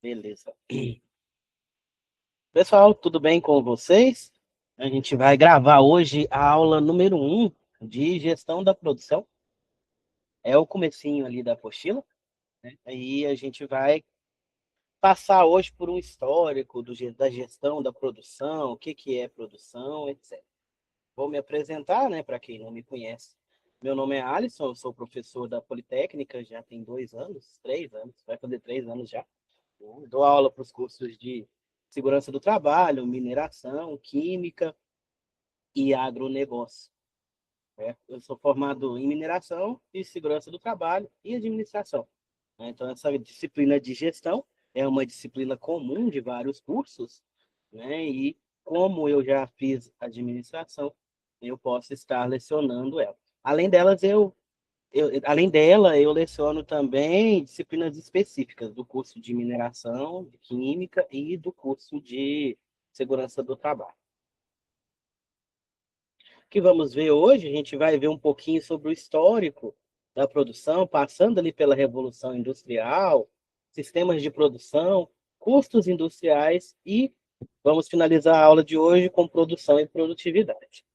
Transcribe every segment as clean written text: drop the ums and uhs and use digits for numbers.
Beleza. Pessoal, tudo bem com vocês? A gente vai gravar hoje a aula número 1 de gestão da produção. É o comecinho ali da apostila, né? Aí a gente vai passar hoje por um histórico da gestão da produção, o que que é produção, etc. Vou me apresentar, né, para quem não me conhece. Meu nome é Alisson, eu sou professor da Politécnica, já tem 2 anos, 3 anos, vai fazer 3 anos já. Eu dou aula para os cursos de segurança do trabalho, mineração, química e agronegócio, né? Eu sou formado em mineração e segurança do trabalho e administração, né? Então, essa disciplina de gestão é uma disciplina comum de vários cursos, né? E como eu já fiz administração, eu posso estar lecionando ela. Além delas, além dela, eu leciono também disciplinas específicas do curso de mineração, de química e do curso de segurança do trabalho. O que vamos ver hoje, a gente vai ver um pouquinho sobre o histórico da produção, passando ali pela Revolução Industrial, sistemas de produção, custos industriais e vamos finalizar a aula de hoje com produção e produtividade.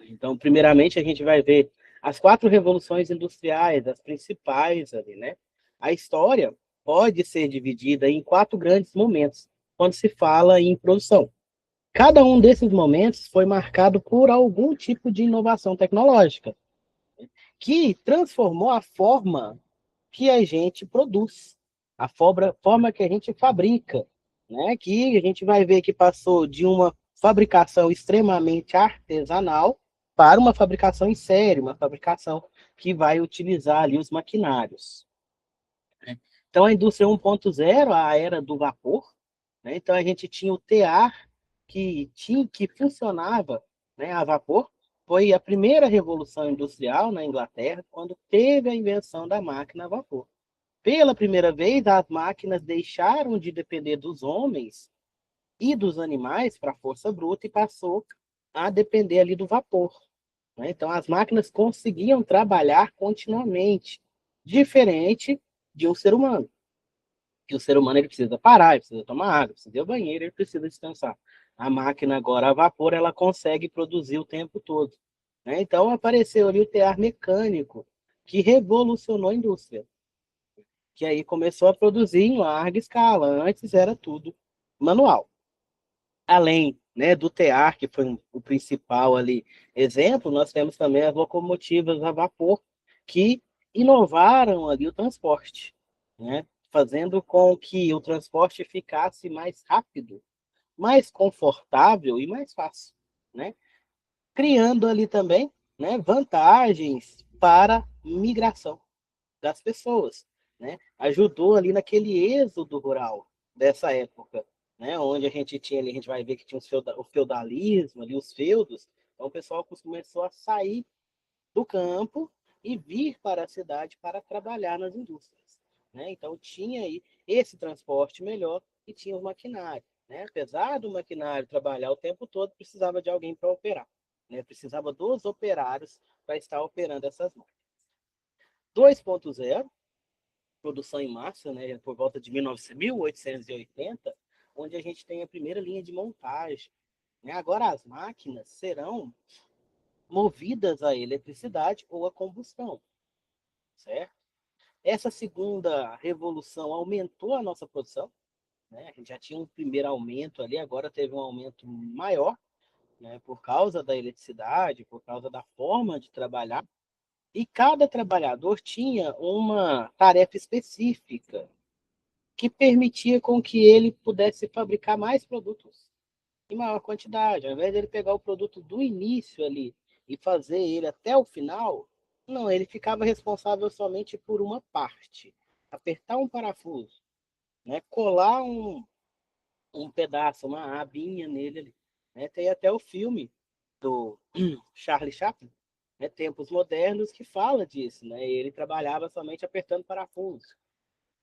Então, primeiramente, a gente vai ver as 4 revoluções industriais, as principais ali, né? A história pode ser dividida em 4 grandes momentos, quando se fala em produção. Cada um desses momentos foi marcado por algum tipo de inovação tecnológica, que transformou a forma que a gente produz, a forma que a gente fabrica, né? Que a gente vai ver que passou de uma fabricação extremamente artesanal para uma fabricação em série, uma fabricação que vai utilizar ali os maquinários. Então, a indústria 1.0, a era do vapor, né? Então, a gente tinha o tear que funcionava, né, a vapor. Foi a primeira revolução industrial na Inglaterra, quando teve a invenção da máquina a vapor. Pela primeira vez, as máquinas deixaram de depender dos homens e dos animais para a força bruta e passou a depender ali do vapor, né? Então, as máquinas conseguiam trabalhar continuamente, diferente de um ser humano. Que o ser humano ele precisa parar, ele precisa tomar água, precisa ir ao banheiro, ele precisa descansar. A máquina agora a vapor, ela consegue produzir o tempo todo, né? Então, apareceu ali o tear mecânico, que revolucionou a indústria, que aí começou a produzir em larga escala. Antes era tudo manual. Além, né, do tear, que foi o principal ali exemplo, nós temos também as locomotivas a vapor, que inovaram ali o transporte, né, fazendo com que o transporte ficasse mais rápido, mais confortável e mais fácil, né, criando ali também, né, vantagens para migração das pessoas, né? Ajudou ali naquele êxodo rural dessa época, né? Onde a gente tinha ali, a gente vai ver que tinha o feudalismo ali, os feudos, então o pessoal começou a sair do campo e vir para a cidade para trabalhar nas indústrias, né? Então tinha aí esse transporte melhor e tinha o maquinário, né? Apesar do maquinário trabalhar o tempo todo, precisava de alguém para operar, né? Precisava dos operários para estar operando essas máquinas. 2.0, produção em massa, né, por volta de 1880, onde a gente tem a primeira linha de montagem, né? Agora as máquinas serão movidas a eletricidade ou a combustão, certo? Essa segunda revolução aumentou a nossa produção, né? A gente já tinha um primeiro aumento ali, agora teve um aumento maior, né, por causa da eletricidade, por causa da forma de trabalhar, e cada trabalhador tinha uma tarefa específica que permitia com que ele pudesse fabricar mais produtos em maior quantidade. Ao invés de ele pegar o produto do início ali e fazer ele até o final, não, ele ficava responsável somente por uma parte. Apertar um parafuso, né? Colar um pedaço, uma abinha nele ali, né? Tem até o filme do Charlie Chaplin, né? Tempos Modernos, que fala disso, né? Ele trabalhava somente apertando parafusos,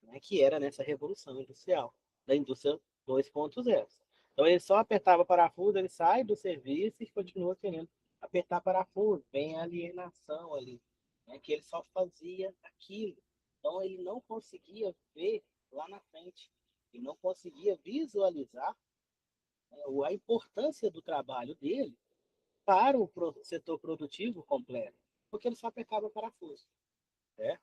né, que era nessa revolução industrial, da indústria 2.0. Então ele só apertava parafuso, ele sai do serviço e continua querendo apertar parafuso, vem a alienação ali, né, que ele só fazia aquilo. Então ele não conseguia ver lá na frente e não conseguia visualizar, né, a importância do trabalho dele para o setor produtivo completo, porque ele só apertava parafuso. Né?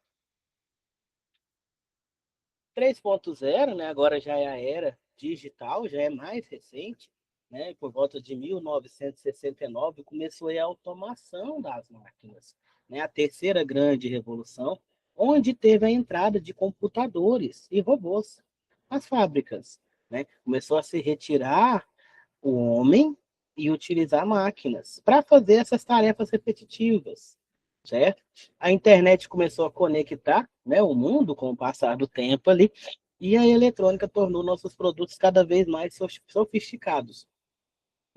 3.0, né, agora já é a era digital, já é mais recente, né, por volta de 1969 começou a automação das máquinas, né, a terceira grande revolução, onde teve a entrada de computadores e robôs nas fábricas, né, começou a se retirar o homem e utilizar máquinas para fazer essas tarefas repetitivas, certo? A internet começou a conectar, né, o mundo com o passar do tempo ali, e a eletrônica tornou nossos produtos cada vez mais sofisticados,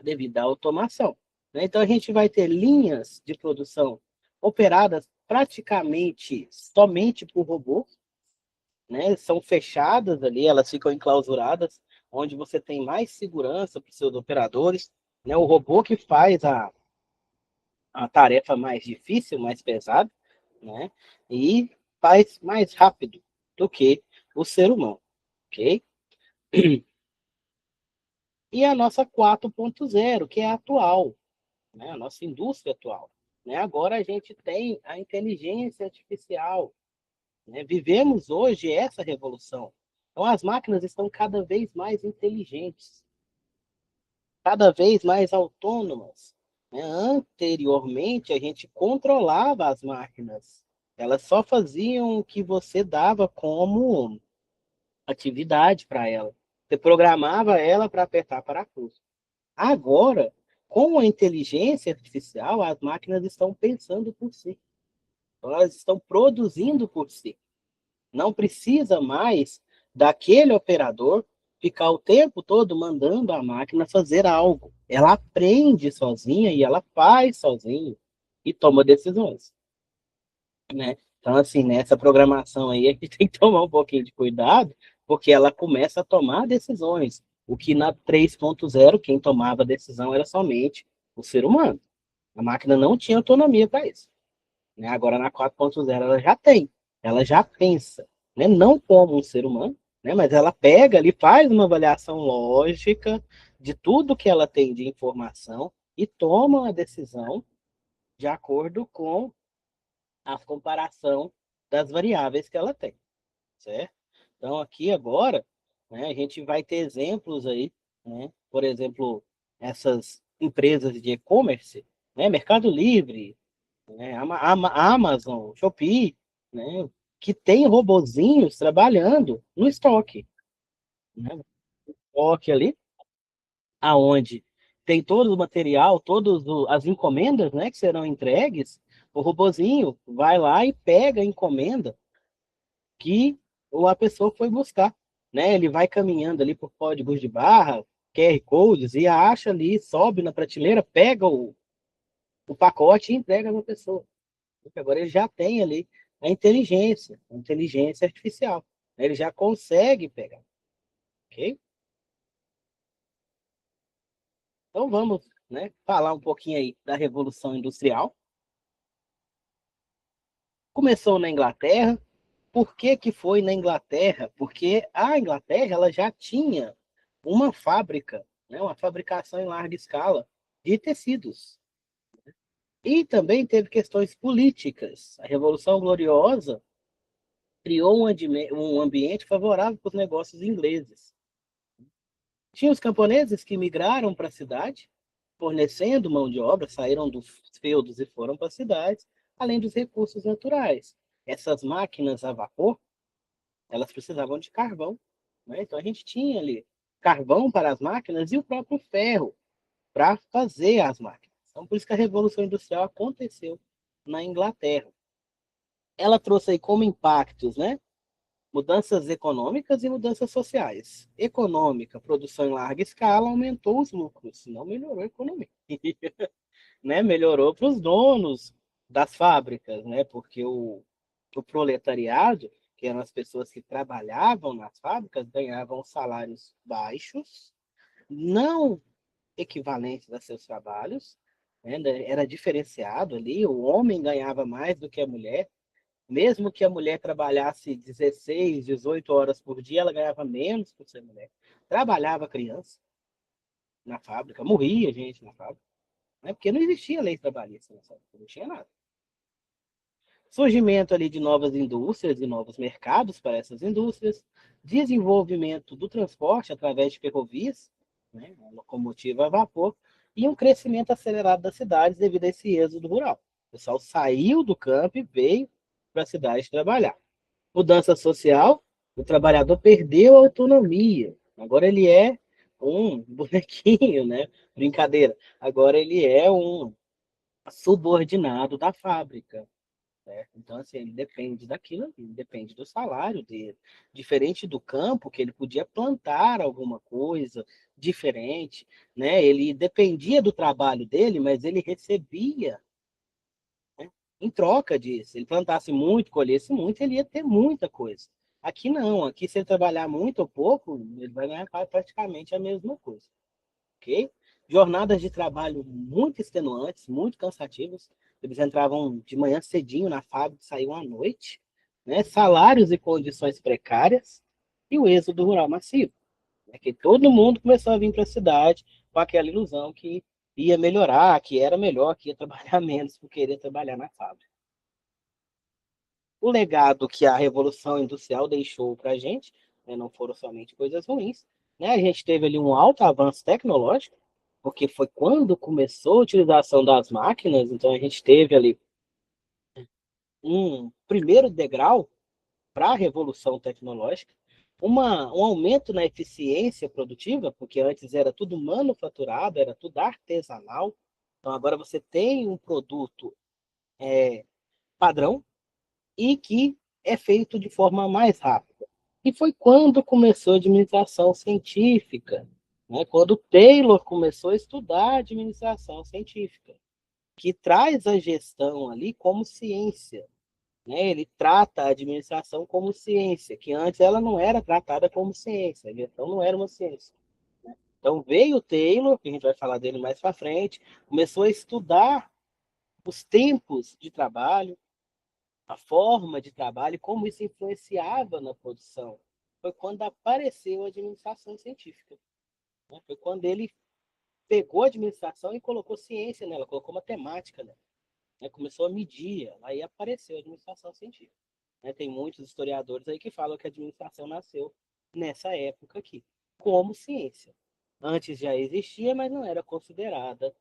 devido à automação. Né? Então, a gente vai ter linhas de produção operadas praticamente somente por robô, né? São fechadas ali, elas ficam enclausuradas, onde você tem mais segurança para os seus operadores. Né? O robô que faz a tarefa mais difícil, mais pesada, né? E faz mais rápido do que o ser humano, ok? E a nossa 4.0, que é a atual, né? A nossa indústria atual. Né? Agora a gente tem a inteligência artificial. Né? Vivemos hoje essa revolução. Então as máquinas estão cada vez mais inteligentes, cada vez mais autônomas. Né? Anteriormente, a gente controlava as máquinas. Elas só faziam o que você dava como atividade para ela. Você programava ela para apertar parafuso. Agora, com a inteligência artificial, as máquinas estão pensando por si. Elas estão produzindo por si. Não precisa mais daquele operador ficar o tempo todo mandando a máquina fazer algo. Ela aprende sozinha e ela faz sozinha e toma decisões, né? Então, assim, nessa programação aí, a gente tem que tomar um pouquinho de cuidado, porque ela começa a tomar decisões. O que na 3.0, quem tomava a decisão era somente o ser humano. A máquina não tinha autonomia para isso. Né? Agora, na 4.0, ela já tem, ela já pensa, né? Não como um ser humano, né? Mas ela pega ali, faz uma avaliação lógica de tudo que ela tem de informação e toma uma decisão de acordo com a comparação das variáveis que ela tem, certo? Então, aqui agora, né, a gente vai ter exemplos aí, né? Por exemplo, essas empresas de e-commerce, né? Mercado Livre, né? Amazon, Shopee, né? Que tem robozinhos trabalhando no estoque, né? Estoque ali, aonde tem todo o material, todas as encomendas, né, que serão entregues, o robozinho vai lá e pega a encomenda que a pessoa foi buscar, né? Ele vai caminhando ali por códigos de barra, QR codes e acha ali, sobe na prateleira, pega o pacote e entrega para a pessoa. Porque agora ele já tem ali a inteligência artificial. Ele já consegue pegar, ok? Então vamos, né, falar um pouquinho aí da Revolução Industrial. Começou na Inglaterra. Por que que foi na Inglaterra? Porque a Inglaterra ela já tinha uma fábrica, né, uma fabricação em larga escala de tecidos. E também teve questões políticas. A Revolução Gloriosa criou um ambiente favorável para os negócios ingleses. Tinha os camponeses que migraram para a cidade, fornecendo mão de obra, saíram dos feudos e foram para as cidades, além dos recursos naturais. Essas máquinas a vapor, elas precisavam de carvão. Né? Então a gente tinha ali carvão para as máquinas e o próprio ferro para fazer as máquinas. Então por isso que a Revolução Industrial aconteceu na Inglaterra. Ela trouxe aí como impactos, né? Mudanças econômicas e mudanças sociais. Econômica, produção em larga escala, aumentou os lucros, não melhorou a economia. Né? Melhorou para os donos das fábricas, né? Porque o proletariado, que eram as pessoas que trabalhavam nas fábricas, ganhavam salários baixos, não equivalentes a seus trabalhos, né? Era diferenciado ali, o homem ganhava mais do que a mulher, Mesmo que a mulher trabalhasse 16, 18 horas por dia, ela ganhava menos por ser mulher. Trabalhava criança na fábrica, morria gente na fábrica, né? Porque não existia lei trabalhista nessa época, não tinha nada. Surgimento ali de novas indústrias e novos mercados para essas indústrias, desenvolvimento do transporte através de ferrovias, né, locomotiva a vapor, e um crescimento acelerado das cidades devido a esse êxodo rural. O pessoal saiu do campo e veio para a cidade trabalhar. Mudança social, o trabalhador perdeu a autonomia. Agora ele é um bonequinho, né? Brincadeira. Agora ele é um subordinado da fábrica. Certo? Então, assim, ele depende daquilo, ele depende do salário dele. Diferente do campo, que ele podia plantar alguma coisa diferente, né? Ele dependia do trabalho dele, mas ele recebia, né, em troca disso. Ele plantasse muito, colhesse muito, ele ia ter muita coisa. Aqui não, aqui se ele trabalhar muito ou pouco, ele vai ganhar praticamente a mesma coisa, ok? Jornadas de trabalho muito extenuantes, muito cansativas. Eles entravam de manhã cedinho na fábrica e saíam à noite, né? Salários e condições precárias e o êxodo rural massivo. Né? Que todo mundo começou a vir para a cidade com aquela ilusão que ia melhorar, que era melhor, que ia trabalhar menos por querer trabalhar na fábrica. O legado que a Revolução Industrial deixou para a gente, né, não foram somente coisas ruins, né? A gente teve ali um alto avanço tecnológico, porque foi quando começou a utilização das máquinas, então a gente teve ali um primeiro degrau para a revolução tecnológica, um aumento na eficiência produtiva, porque antes era tudo manufaturado, era tudo artesanal, então agora você tem um produto padrão, e que é feito de forma mais rápida. E foi quando começou a administração científica, né? Quando Taylor começou a estudar a administração científica, que traz a gestão ali como ciência. Né? Ele trata a administração como ciência, que antes ela não era tratada como ciência, a gestão não era uma ciência. Então veio o Taylor, que a gente vai falar dele mais para frente, começou a estudar os tempos de trabalho, a forma de trabalho e como isso influenciava na produção. Foi quando apareceu a administração científica. Né? Foi quando ele pegou a administração e colocou ciência nela, colocou matemática nela. Né? Começou a medir, aí apareceu a administração científica. Né? Tem muitos historiadores aí que falam que a administração nasceu nessa época aqui, como ciência. Antes já existia, mas não era considerada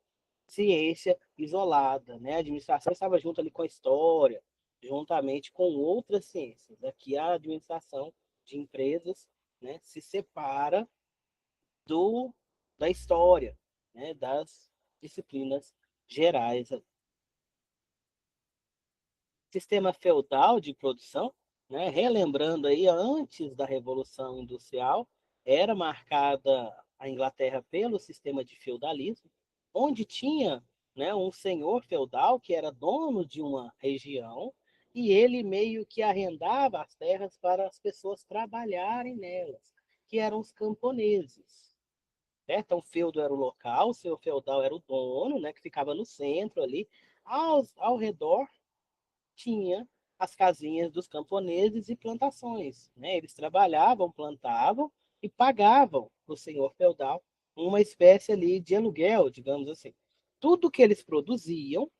ciência isolada, né? A administração estava junto ali com a história, juntamente com outras ciências. Aqui a administração de empresas, né, se separa do da história, né, das disciplinas gerais. Sistema feudal de produção, né, relembrando aí antes da Revolução Industrial, era marcada a Inglaterra pelo sistema de feudalismo, onde tinha, né, um senhor feudal que era dono de uma região e ele meio que arrendava as terras para as pessoas trabalharem nelas, que eram os camponeses. Certo? Então, o feudo era o local, o seu feudal era o dono, né, que ficava no centro ali. Ao redor tinha as casinhas dos camponeses e plantações. Né? Eles trabalhavam, plantavam e pagavam para o senhor feudal uma espécie ali de aluguel, digamos assim. Tudo que eles produziam,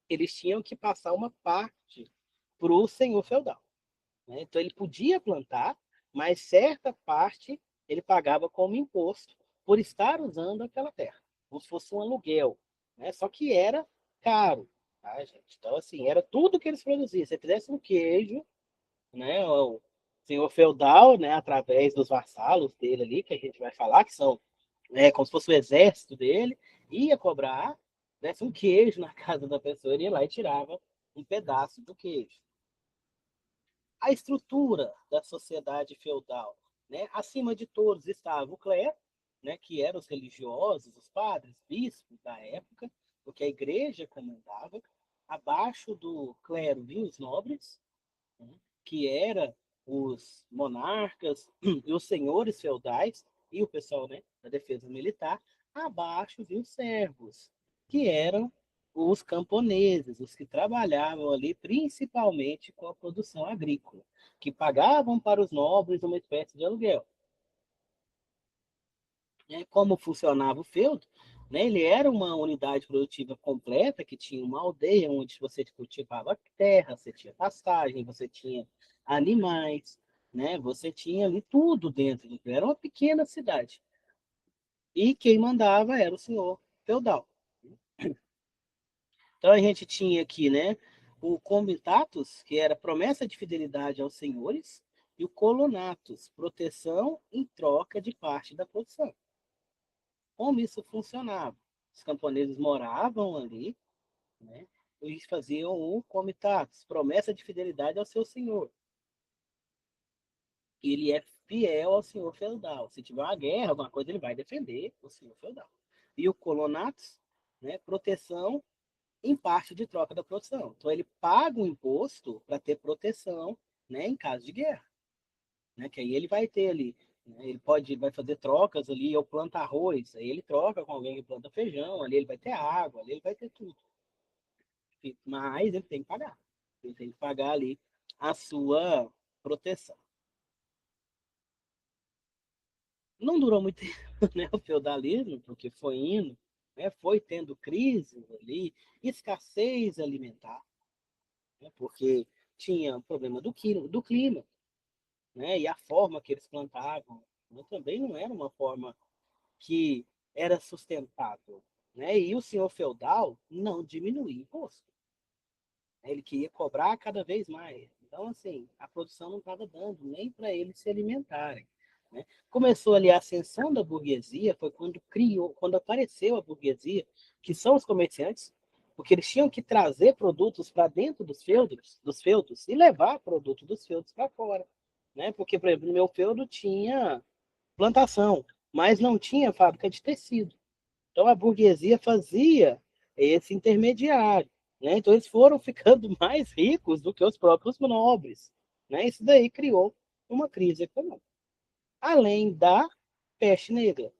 eles tinham que passar uma parte para o senhor feudal. Né? Então ele podia plantar, mas certa parte ele pagava como imposto por estar usando aquela terra, como se fosse um aluguel. Né? Só que era caro. Tá, gente? Então, assim, era tudo que eles produziam. Se fizesse um queijo, né, o senhor feudal, né, através dos vassalos dele ali, que a gente vai falar, que são, né, como se fosse o exército dele, ia cobrar, né, um queijo na casa da pessoa, ele ia lá e tirava um pedaço do queijo. A estrutura da sociedade feudal, né? Acima de todos estava o clero, né? Que eram os religiosos, os padres, bispos da época, porque a igreja comandava. Abaixo do clero vinham os nobres, né? Que eram os monarcas e os senhores feudais e o pessoal, né, da defesa militar. Abaixo vinham os servos, que eram os camponeses, os que trabalhavam ali principalmente com a produção agrícola, que pagavam para os nobres uma espécie de aluguel. Como funcionava o feudo? Né? Ele era uma unidade produtiva completa que tinha uma aldeia onde você cultivava terra, você tinha pastagem, você tinha animais, né? Você tinha ali tudo dentro. Era uma pequena cidade. E quem mandava era o senhor feudal. Então a gente tinha aqui, né, o comitatus, que era promessa de fidelidade aos senhores, e o colonatus, proteção em troca de parte da produção. Como isso funcionava? Os camponeses moravam ali, né, e faziam o comitatus, promessa de fidelidade ao seu senhor. Ele é fiel ao senhor feudal. Se tiver uma guerra, alguma coisa, ele vai defender o senhor feudal. E o colonatus, né, proteção em parte de troca da produção. Então ele paga um imposto para ter proteção, né, em caso de guerra, né, que aí ele vai ter ali, né, vai fazer trocas ali, eu planto arroz, aí ele troca com alguém que planta feijão, ali ele vai ter água, ali ele vai ter tudo, mas ele tem que pagar, ele tem que pagar ali a sua proteção. Não durou muito tempo, né, o feudalismo, porque foi indo, né, foi tendo crises ali, escassez alimentar, né, porque tinha o problema do clima, né, e a forma que eles plantavam, né, também não era uma forma que era sustentável. Né, e o senhor feudal não diminuía imposto. Ele queria cobrar cada vez mais. Então, assim, a produção não estava dando nem para eles se alimentarem. Né? Começou ali a ascensão da burguesia, foi quando apareceu a burguesia, que são os comerciantes, porque eles tinham que trazer produtos para dentro dos feudos e levar produto dos feudos para fora. Né? Porque, por exemplo, no meu feudo tinha plantação, mas não tinha fábrica de tecido. Então a burguesia fazia esse intermediário. Né? Então eles foram ficando mais ricos do que os próprios nobres. Né? Isso daí criou uma crise econômica. Além da peste negra.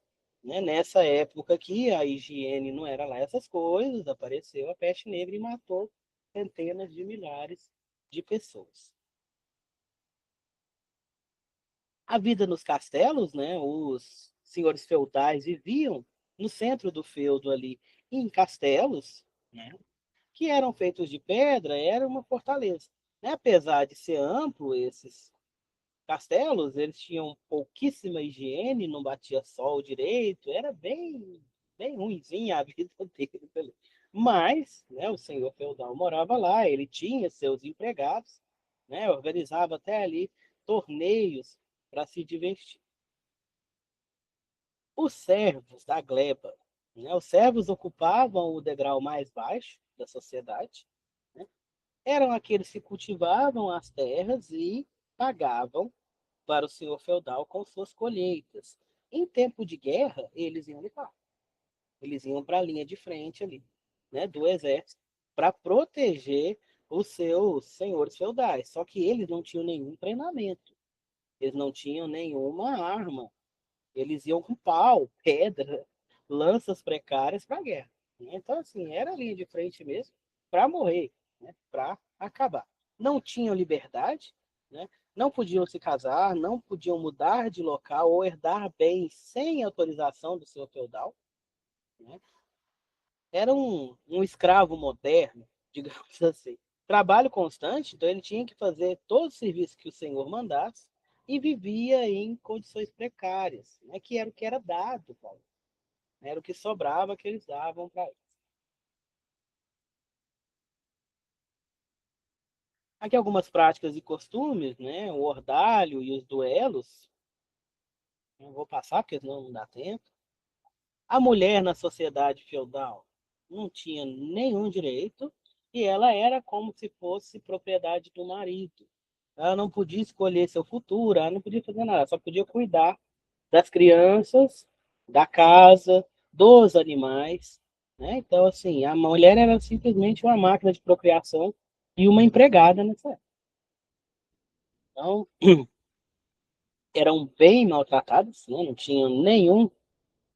Né? Nessa época que a higiene não era lá essas coisas, apareceu a peste negra e matou centenas de milhares de pessoas. A vida nos castelos, né? Os senhores feudais viviam no centro do feudo ali, em castelos, né? Que eram feitos de pedra, era uma fortaleza. Né? Apesar de ser amplo esses castelos, eles tinham pouquíssima higiene, não batia sol direito, era bem ruimzinha a vida deles ali. Mas, né, o senhor feudal morava lá, ele tinha seus empregados, né, organizava até ali torneios para se divertir. Os servos da gleba, né, os servos ocupavam o degrau mais baixo da sociedade, né, eram aqueles que cultivavam as terras e pagavam para o senhor feudal com suas colheitas. Em tempo de guerra, eles iam lutar. Eles iam para a linha de frente ali, né, do exército, para proteger os seus senhores feudais. Só que eles não tinham nenhum treinamento, eles não tinham nenhuma arma. Eles iam com pau, pedra, lanças precárias para a guerra. Então, assim, era a linha de frente mesmo para morrer, né, para acabar. Não tinham liberdade, né, não podiam se casar, não podiam mudar de local ou herdar bens sem autorização do seu feudal. Né? Era um escravo moderno, digamos assim. Trabalho constante, então ele tinha que fazer todo o serviço que o senhor mandasse e vivia em condições precárias, né, que era o que era dado, Paulo. Era o que sobrava que eles davam para ele. Aqui algumas práticas e costumes, né, o ordalho e os duelos. Não vou passar porque senão não dá tempo. A mulher na sociedade feudal não tinha nenhum direito e ela era como se fosse propriedade do marido. Ela não podia escolher seu futuro, ela não podia fazer nada, só podia cuidar das crianças, da casa, dos animais. Né? Então, assim, a mulher era simplesmente uma máquina de procriação e uma empregada nessa época. Então, eram bem maltratadas, né? Não tinham nenhum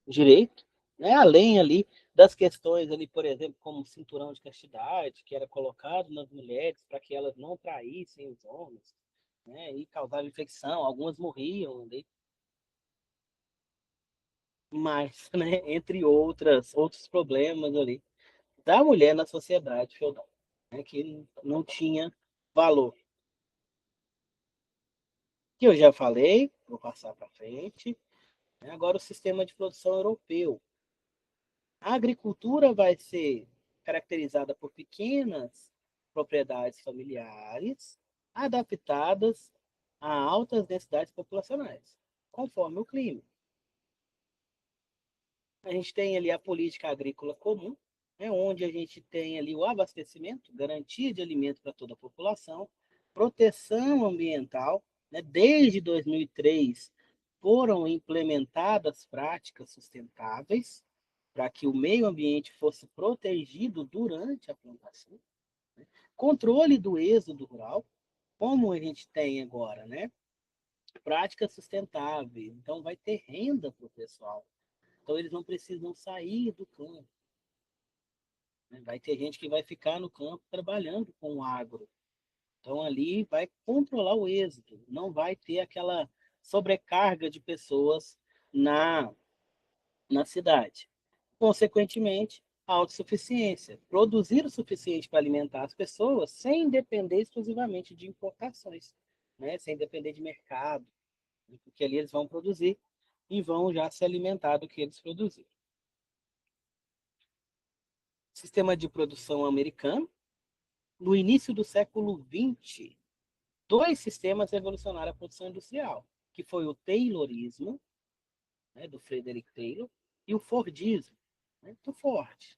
direito, né? Além ali das questões ali, por exemplo, como o cinturão de castidade, que era colocado nas mulheres para que elas não traíssem os homens, né, e causava infecção, algumas morriam ali, mas, né, entre outros problemas ali da mulher na sociedade feudal, né, que não tinha valor. Que eu já falei, vou passar para frente, né, agora o sistema de produção europeu. A agricultura vai ser caracterizada por pequenas propriedades familiares adaptadas a altas densidades populacionais, conforme o clima. A gente tem ali a política agrícola comum, né, onde a gente tem ali o abastecimento, garantia de alimento para toda a população, proteção ambiental, né, desde 2003 foram implementadas práticas sustentáveis para que o meio ambiente fosse protegido durante a plantação, né? Controle do êxodo rural, como a gente tem agora, né? Prática sustentável, então vai ter renda para o pessoal. Então eles não precisam sair do campo, né? Vai ter gente que vai ficar no campo trabalhando com o agro. Então ali vai controlar o êxodo, não vai ter aquela sobrecarga de pessoas na, na cidade. Consequentemente, a autossuficiência. Produzir o suficiente para alimentar as pessoas sem depender exclusivamente de importações, né? Sem depender de mercado, porque ali eles vão produzir e vão já se alimentar do que eles produzirem. Sistema de produção americano. No início do século XX, dois sistemas revolucionaram a produção industrial, que foi o Taylorismo, né, do Frederick Taylor, e o Fordismo, né, do Ford.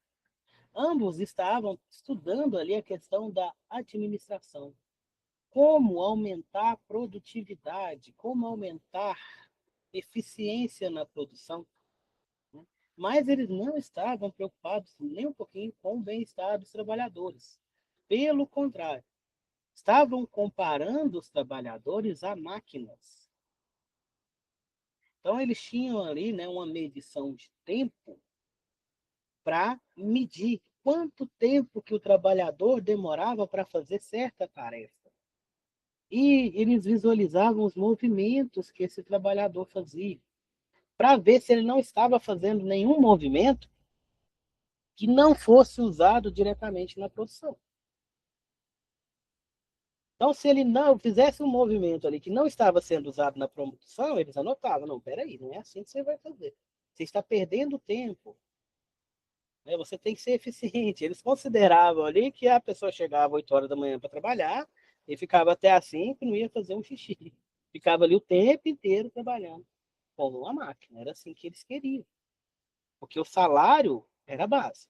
Ambos estavam estudando ali a questão da administração, como aumentar a produtividade, como aumentar eficiência na produção, né? Mas eles não estavam preocupados nem um pouquinho com o bem-estar dos trabalhadores. Pelo contrário, estavam comparando os trabalhadores a máquinas. Então eles tinham ali, né, uma medição de tempo para medir quanto tempo que o trabalhador demorava para fazer certa tarefa. E eles visualizavam os movimentos que esse trabalhador fazia, para ver se ele não estava fazendo nenhum movimento que não fosse usado diretamente na produção. Então, se ele não fizesse um movimento ali que não estava sendo usado na produção, eles anotavam, não, peraí, não é assim que você vai fazer. Você está perdendo tempo. Né? Você tem que ser eficiente. Eles consideravam ali que a pessoa chegava 8 horas da manhã para trabalhar e ficava até às 5 e não ia fazer um xixi. Ficava ali o tempo inteiro trabalhando como uma máquina. Era assim que eles queriam. Porque o salário era a base.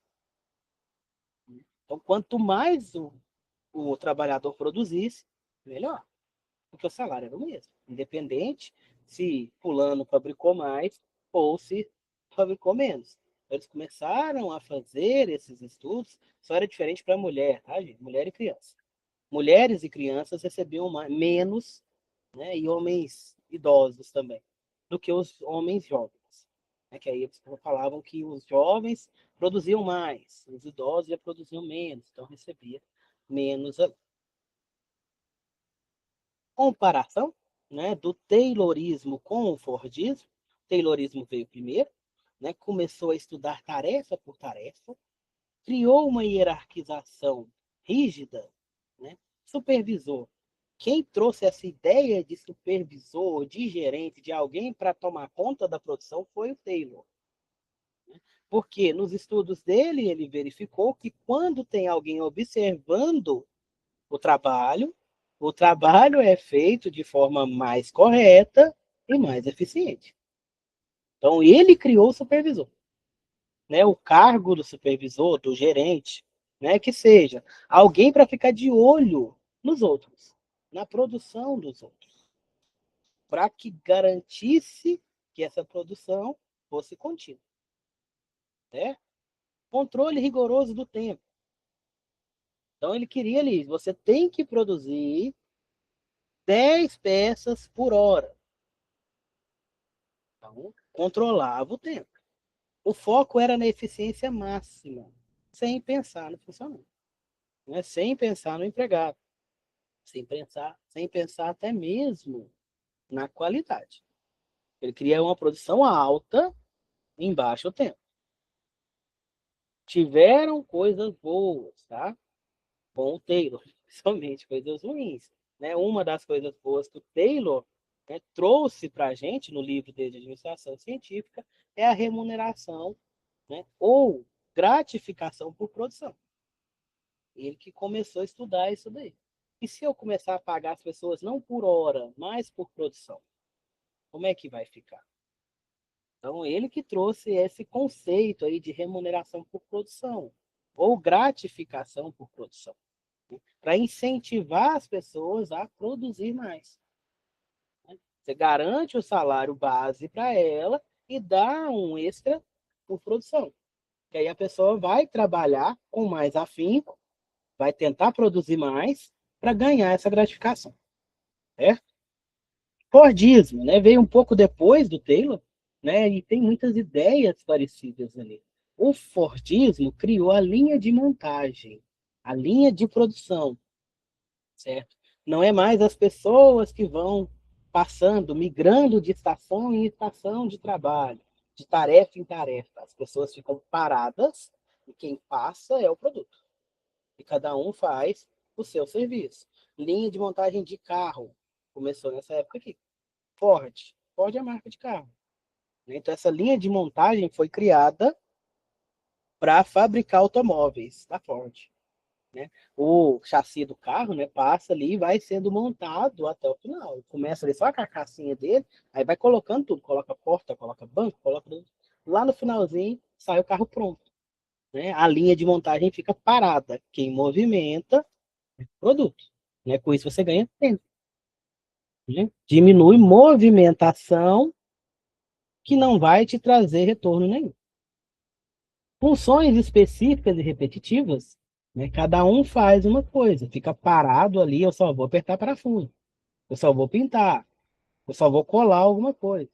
Então, quanto mais o trabalhador produzisse, melhor. Porque o salário era o mesmo. Independente se fulano fabricou mais ou se fabricou menos. Eles começaram a fazer esses estudos, só era diferente para mulher, tá, gente? Mulher e criança. Mulheres e crianças recebiam menos, né, e homens idosos também, do que os homens jovens. É que aí eles falavam que os jovens produziam mais, os idosos já produziam menos, então recebia menos. Comparação, né, do Taylorismo com o Fordismo. O Taylorismo veio primeiro, né, começou a estudar tarefa por tarefa, criou uma hierarquização rígida, né, supervisor. Quem trouxe essa ideia de supervisor, de gerente, de alguém para tomar conta da produção foi o Taylor. Né? Porque nos estudos dele, ele verificou que quando tem alguém observando o trabalho é feito de forma mais correta e mais eficiente. Então, ele criou o supervisor, né? O cargo do supervisor, do gerente, né? Que seja alguém para ficar de olho nos outros, na produção dos outros, para que garantisse que essa produção fosse contínua, né? Controle rigoroso do tempo. Então, ele queria ali, você tem que produzir 10 peças por hora. Então, controlava o tempo. O foco era na eficiência máxima, sem pensar no funcionário, né? Sem pensar no empregado, sem pensar até mesmo na qualidade. Ele queria uma produção alta em baixo tempo. Tiveram coisas boas, tá? Com o Taylor, somente coisas ruins, né? Uma das coisas boas que o Taylor, né, trouxe para a gente no livro dele de administração científica é a remuneração, né, ou gratificação por produção. Ele que começou a estudar isso daí. E se eu começar a pagar as pessoas não por hora, mas por produção, como é que vai ficar? Então, ele que trouxe esse conceito aí de remuneração por produção, ou gratificação por produção, para incentivar as pessoas a produzir mais. Você garante o salário base para ela e dá um extra por produção. Que aí a pessoa vai trabalhar com mais afinco, vai tentar produzir mais para ganhar essa gratificação. Certo? Fordismo, né? Veio um pouco depois do Taylor, né? E tem muitas ideias parecidas ali. O Fordismo criou a linha de montagem, a linha de produção, certo? Não é mais as pessoas que vão passando, migrando de estação em estação de trabalho, de tarefa em tarefa. As pessoas ficam paradas e quem passa é o produto. E cada um faz o seu serviço. Linha de montagem de carro começou nessa época aqui. Ford. Ford é a marca de carro. Então, essa linha de montagem foi criada para fabricar automóveis da Ford. Né? O chassi do carro, né, passa ali e vai sendo montado até o final. Começa ali só a carcassinha dele, aí vai colocando tudo, coloca porta, coloca banco, coloca tudo. Lá no finalzinho sai o carro pronto. Né? A linha de montagem fica parada. Quem movimenta é o produto. Né? Com isso você ganha tempo. Né? Diminui movimentação que não vai te trazer retorno nenhum. Funções específicas e repetitivas, né? Cada um faz uma coisa, fica parado ali, eu só vou apertar parafuso, eu só vou pintar, eu só vou colar alguma coisa.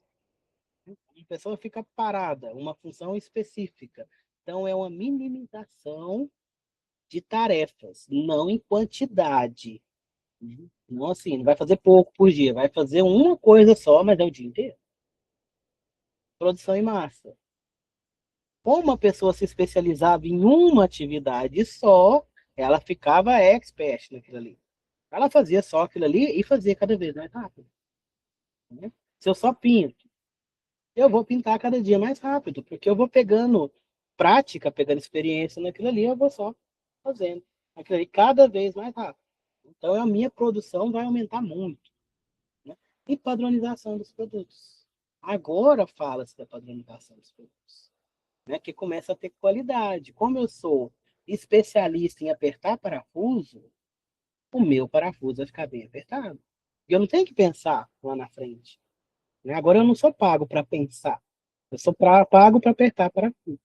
A pessoa fica parada, uma função específica. Então, é uma minimização de tarefas, não em quantidade. Não assim, não vai fazer pouco por dia, vai fazer uma coisa só, mas é o dia inteiro. Produção em massa. Como uma pessoa se especializava em uma atividade só, ela ficava expert naquilo ali. Ela fazia só aquilo ali e fazia cada vez mais rápido. Né? Se eu só pinto, eu vou pintar cada dia mais rápido, porque eu vou pegando prática, pegando experiência naquilo ali, eu vou só fazendo aquilo ali cada vez mais rápido. Então, a minha produção vai aumentar muito. Né? E padronização dos produtos. Agora fala-se da padronização dos produtos. Né, que começa a ter qualidade. Como eu sou especialista em apertar parafuso, o meu parafuso vai ficar bem apertado. E eu não tenho que pensar lá na frente. Né? Agora eu não sou pago para pensar. Eu sou pago para apertar parafuso.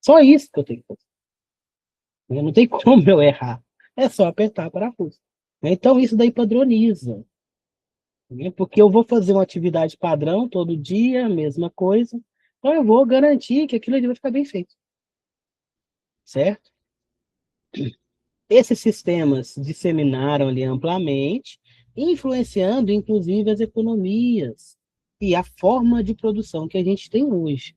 Só isso que eu tenho que fazer. Não tem como eu errar. É só apertar parafuso. Então isso daí padroniza. Né? Porque eu vou fazer uma atividade padrão todo dia, a mesma coisa. Então eu vou garantir que aquilo ali vai ficar bem feito. Certo? Esses sistemas disseminaram ali amplamente, influenciando inclusive as economias e a forma de produção que a gente tem hoje.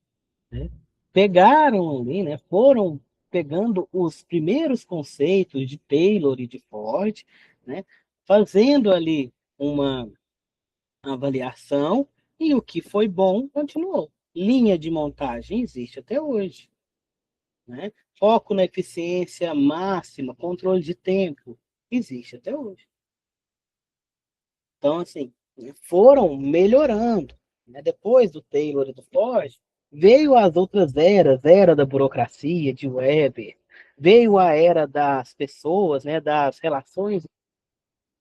Né? Pegaram ali, né, foram pegando os primeiros conceitos de Taylor e de Ford, né, fazendo ali uma avaliação e o que foi bom continuou. Linha de montagem existe até hoje. Né? Foco na eficiência máxima, controle de tempo, existe até hoje. Então, assim, foram melhorando. Né? Depois do Taylor e do Ford, veio as outras eras, era da burocracia, de Weber, veio a era das pessoas, né, das relações,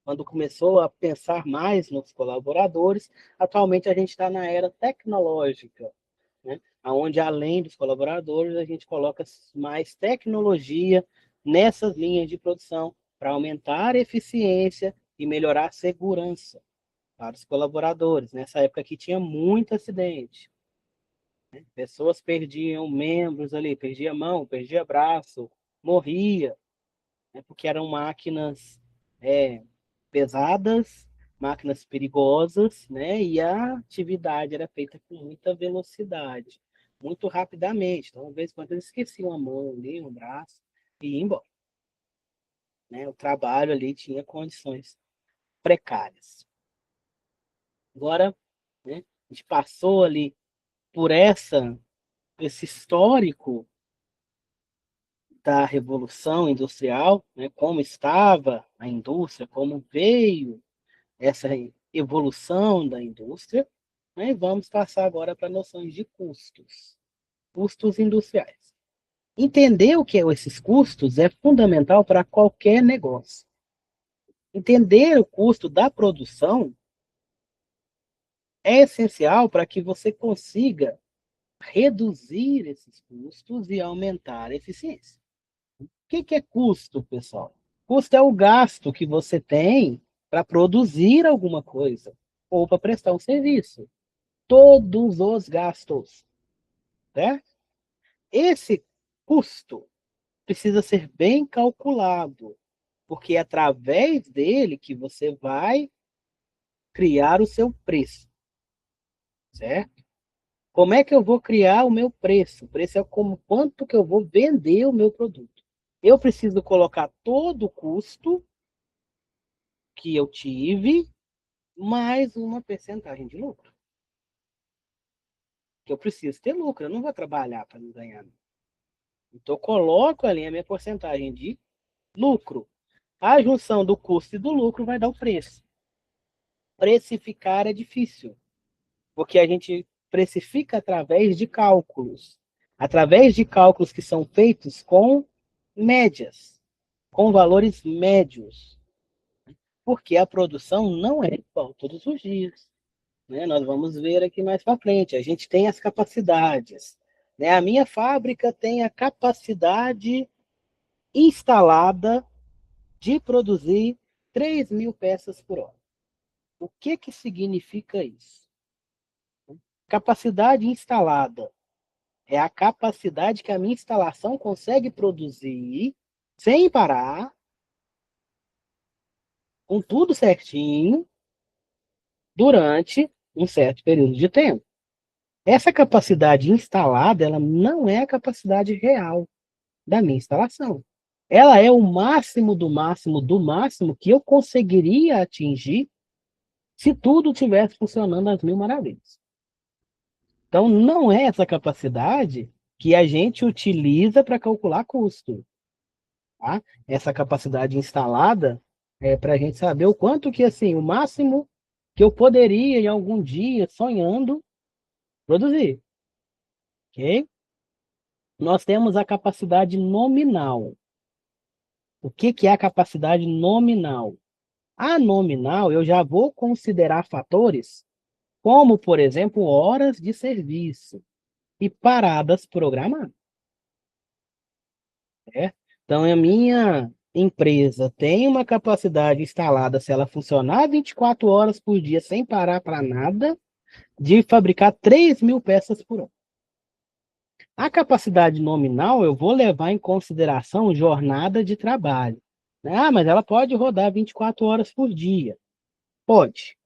quando começou a pensar mais nos colaboradores. Atualmente a gente está na era tecnológica, né? Onde, além dos colaboradores, a gente coloca mais tecnologia nessas linhas de produção para aumentar a eficiência e melhorar a segurança para os colaboradores. Nessa época aqui tinha muito acidente. Pessoas perdiam membros ali, perdia mão, perdia braço, morria, né, porque eram máquinas pesadas, máquinas perigosas, né? E a atividade era feita com muita velocidade, muito rapidamente. Então, às vezes, quando eles esqueciam a mão ali, um braço, e iam embora, né? O trabalho ali tinha condições precárias. Agora, né, a gente passou ali por esse histórico da Revolução Industrial, né, como estava a indústria, como veio essa evolução da indústria, né, e vamos passar agora para noções de custos, custos industriais. Entender o que são esses custos é fundamental para qualquer negócio. Entender o custo da produção é essencial para que você consiga reduzir esses custos e aumentar a eficiência. O que é custo, pessoal? Custo é o gasto que você tem para produzir alguma coisa ou para prestar um serviço. Todos os gastos, certo? Esse custo precisa ser bem calculado, porque é através dele que você vai criar o seu preço, certo? Como é que eu vou criar o meu preço? O preço é como quanto que eu vou vender o meu produto. Eu preciso colocar todo o custo que eu tive, mais uma percentagem de lucro. Que eu preciso ter lucro, eu não vou trabalhar para não ganhar. Então, eu coloco ali a minha porcentagem de lucro. A junção do custo e do lucro vai dar o preço. Precificar é difícil, porque a gente precifica através de cálculos que são feitos com médias, com valores médios, porque a produção não é igual todos os dias, né? Nós vamos ver aqui mais para frente. A gente tem as capacidades, né? A minha fábrica tem a capacidade instalada de produzir 3.000 peças por hora. O que significa isso? Capacidade instalada é a capacidade que a minha instalação consegue produzir sem parar, com tudo certinho, durante um certo período de tempo. Essa capacidade instalada, ela não é a capacidade real da minha instalação. Ela é o máximo do máximo do máximo que eu conseguiria atingir se tudo tivesse funcionando às mil maravilhas. Então, não é essa capacidade que a gente utiliza para calcular custo. Tá? Essa capacidade instalada é para a gente saber o quanto que, assim, o máximo que eu poderia, em algum dia, sonhando, produzir. Ok? Nós temos a capacidade nominal. O que é a capacidade nominal? A nominal, eu já vou considerar fatores como, por exemplo, horas de serviço e paradas programadas. Certo? Então, a minha empresa tem uma capacidade instalada, se ela funcionar 24 horas por dia sem parar para nada, de fabricar 3.000 peças por hora. A capacidade nominal, eu vou levar em consideração jornada de trabalho. Ah, mas ela pode rodar 24 horas por dia. Pode,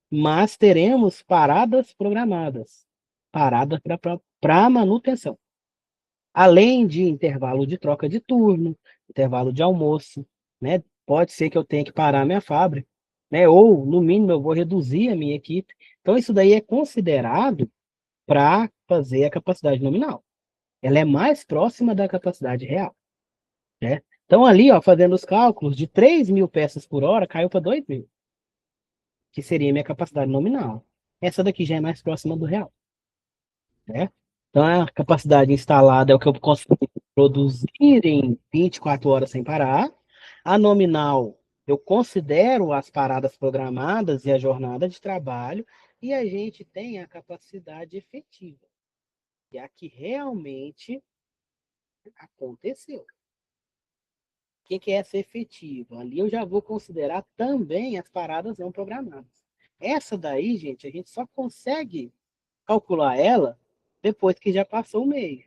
mas teremos paradas programadas, paradas para manutenção. Além de intervalo de troca de turno, intervalo de almoço, né? Pode ser que eu tenha que parar a minha fábrica, né? Ou, no mínimo, eu vou reduzir a minha equipe. Então, isso daí é considerado para fazer a capacidade nominal. Ela é mais próxima da capacidade real, né? Então, ali, ó, fazendo os cálculos, de 3.000 peças por hora, caiu para 2.000, que seria a minha capacidade nominal. Essa daqui já é mais próxima do real, né? Então, a capacidade instalada é o que eu consigo produzir em 24 horas sem parar. A nominal, eu considero as paradas programadas e a jornada de trabalho. E a gente tem a capacidade efetiva, que é a que realmente aconteceu. O que é essa efetiva? Ali eu já vou considerar também as paradas não programadas. Essa daí, gente, a gente só consegue calcular ela depois que já passou o mês.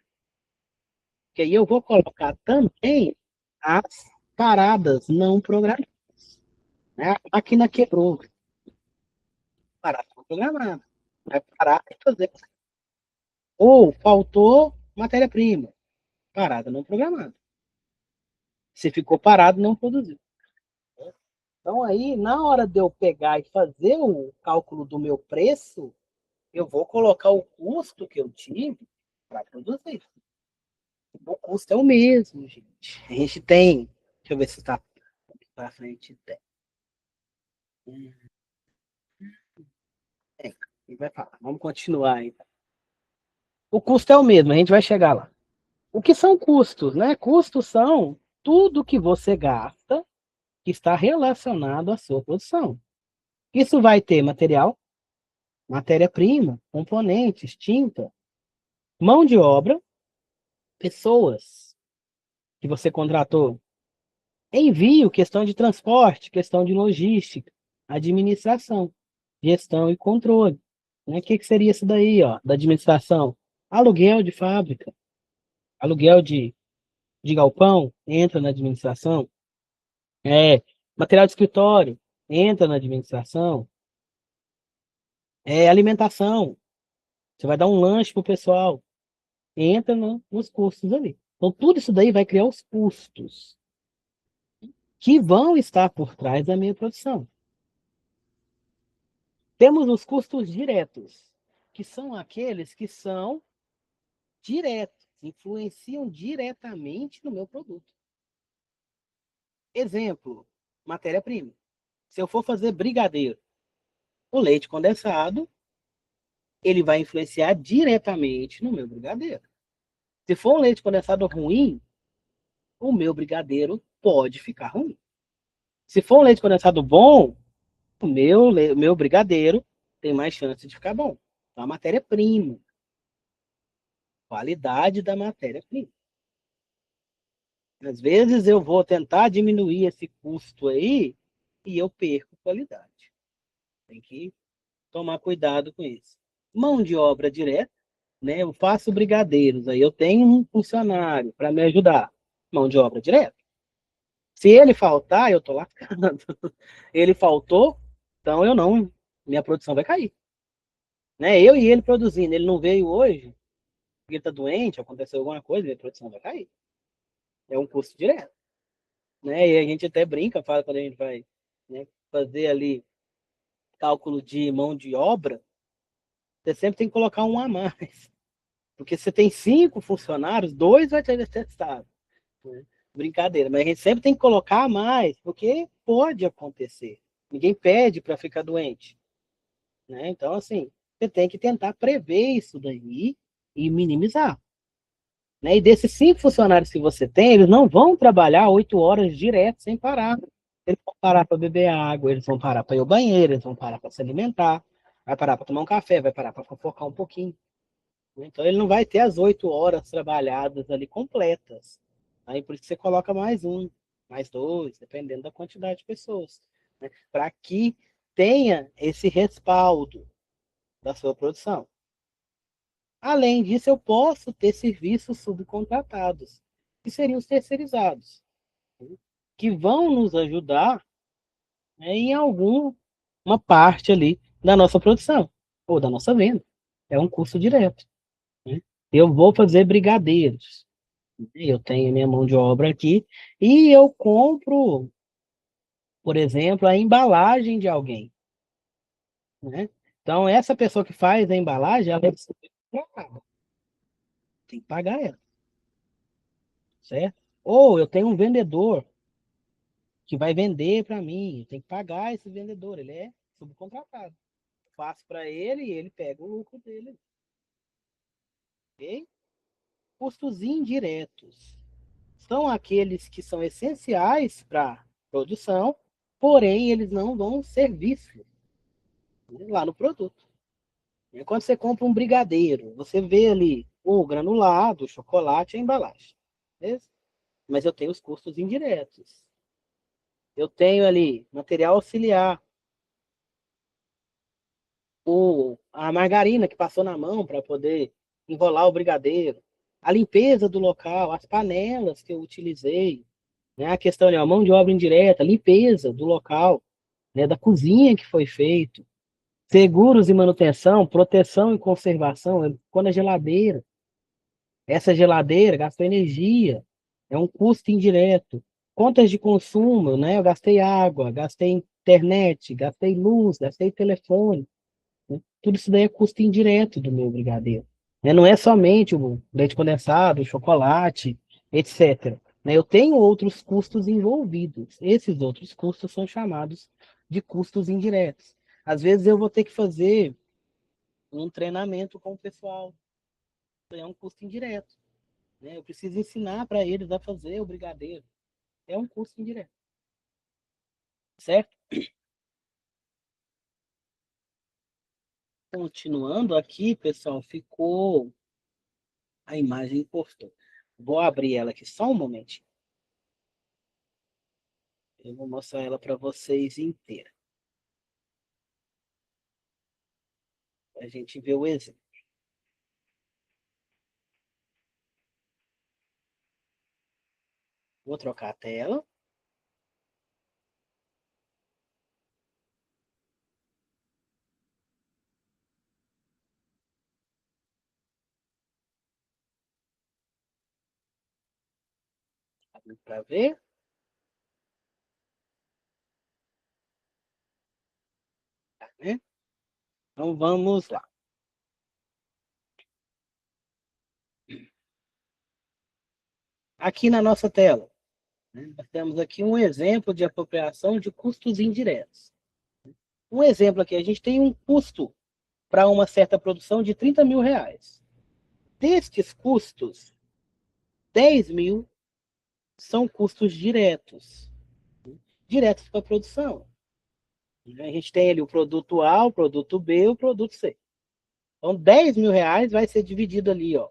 Que aí eu vou colocar também as paradas não programadas. Né? A máquina quebrou, parada não programada. Vai parar e fazer. Ou faltou matéria-prima, parada não programada. Se ficou parado, não produziu. Então aí, na hora de eu pegar e fazer o cálculo do meu preço, eu vou colocar o custo que eu tive para produzir. O custo é o mesmo, gente. A gente tem. Deixa eu ver se está para frente. Tem. Vai falar. Vamos continuar então. O custo é o mesmo, a gente vai chegar lá. O que são custos, né? Custos são tudo que você gasta que está relacionado à sua produção. Isso vai ter material, matéria-prima, componentes, tinta, mão de obra, pessoas que você contratou, envio, questão de transporte, questão de logística, administração, gestão e controle. Né? O que, que seria isso daí, ó, da administração? Aluguel de fábrica, aluguel de galpão, entra na administração. Material de escritório, entra na administração. Alimentação, você vai dar um lanche pro pessoal, entra nos custos ali. Então, tudo isso daí vai criar os custos que vão estar por trás da minha produção. Temos os custos diretos, que são aqueles que são diretos, influenciam diretamente no meu produto. Exemplo, matéria-prima. Se eu for fazer brigadeiro, o leite condensado, ele vai influenciar diretamente no meu brigadeiro. Se for um leite condensado ruim, o meu brigadeiro pode ficar ruim. Se for um leite condensado bom, o meu brigadeiro tem mais chance de ficar bom. Então, a matéria-prima, qualidade da matéria-prima. Às vezes eu vou tentar diminuir esse custo aí e eu perco qualidade. Tem que tomar cuidado com isso. Mão de obra direta, né? Eu faço brigadeiros, aí eu tenho um funcionário para me ajudar. Mão de obra direta. Se ele faltar, eu tô lascado. Ele faltou, então eu não, minha produção vai cair. Né? Eu e ele produzindo, ele não veio hoje, porque ele tá doente, aconteceu alguma coisa, minha produção vai cair. É um custo direto. Né? E a gente até brinca, fala quando a gente vai, né, fazer ali cálculo de mão de obra, você sempre tem que colocar um a mais. Porque você tem 5 funcionários, 2 vai ter testado. Né? Brincadeira, mas a gente sempre tem que colocar a mais, porque pode acontecer. Ninguém pede para ficar doente. Né? Então, assim, você tem que tentar prever isso daí e minimizar. Né? E desses 5 funcionários que você tem, eles não vão trabalhar 8 horas direto sem parar. Eles vão parar para beber água, eles vão parar para ir ao banheiro, eles vão parar para se alimentar, vai parar para tomar um café, vai parar para fofocar um pouquinho. Então ele não vai ter as 8 horas trabalhadas ali completas. Aí por isso você coloca mais um, mais dois, dependendo da quantidade de pessoas. Né? Para que tenha esse respaldo da sua produção. Além disso, eu posso ter serviços subcontratados, que seriam os terceirizados, que vão nos ajudar, né, em alguma parte ali da nossa produção ou da nossa venda. É um custo direto. Né? Eu vou fazer brigadeiros. Eu tenho minha mão de obra aqui e eu compro, por exemplo, a embalagem de alguém. Né? Então, essa pessoa que faz a embalagem, ela é subcontratada. Tem que pagar ela, certo? Ou eu tenho um vendedor que vai vender para mim, tem que pagar esse vendedor, ele é subcontratado. Faço para ele e ele pega o lucro dele. Ok? Custos indiretos são aqueles que são essenciais para a produção, porém eles não dão serviço, né, lá no produto. E quando você compra um brigadeiro, você vê ali o granulado, o chocolate e a embalagem. Beleza? Mas eu tenho os custos indiretos. Eu tenho ali material auxiliar, a margarina que passou na mão para poder enrolar o brigadeiro, a limpeza do local, as panelas que eu utilizei, né? A questão de a mão de obra indireta, limpeza do local, né? Da cozinha que foi feito, seguros e manutenção, proteção e conservação, quando a geladeira, essa geladeira gastou energia, é um custo indireto. Contas de consumo, né? Eu gastei água, gastei internet, gastei luz, gastei telefone, né? Tudo isso daí é custo indireto do meu brigadeiro, né? Não é somente o leite condensado, o chocolate, etc. Né? Eu tenho outros custos envolvidos. Esses outros custos são chamados de custos indiretos. Às vezes eu vou ter que fazer um treinamento com o pessoal. É um custo indireto, né? Eu preciso ensinar para eles a fazer o brigadeiro. É um custo indireto, certo? Continuando aqui, pessoal, ficou a imagem cortou. Vou abrir ela aqui só um momento. Eu vou mostrar ela para vocês inteira. A gente vê o exemplo. Vou trocar a tela. Para ver. Tá, né? Então vamos lá. Aqui na nossa tela, né, nós temos aqui um exemplo de apropriação de custos indiretos. Um exemplo aqui, a gente tem um custo para uma certa produção de 30 mil reais. Destes custos, 10 mil são custos diretos, diretos para a produção. A gente tem ali o produto A, o produto B, o produto C. Então, 10 mil reais vai ser dividido ali, ó,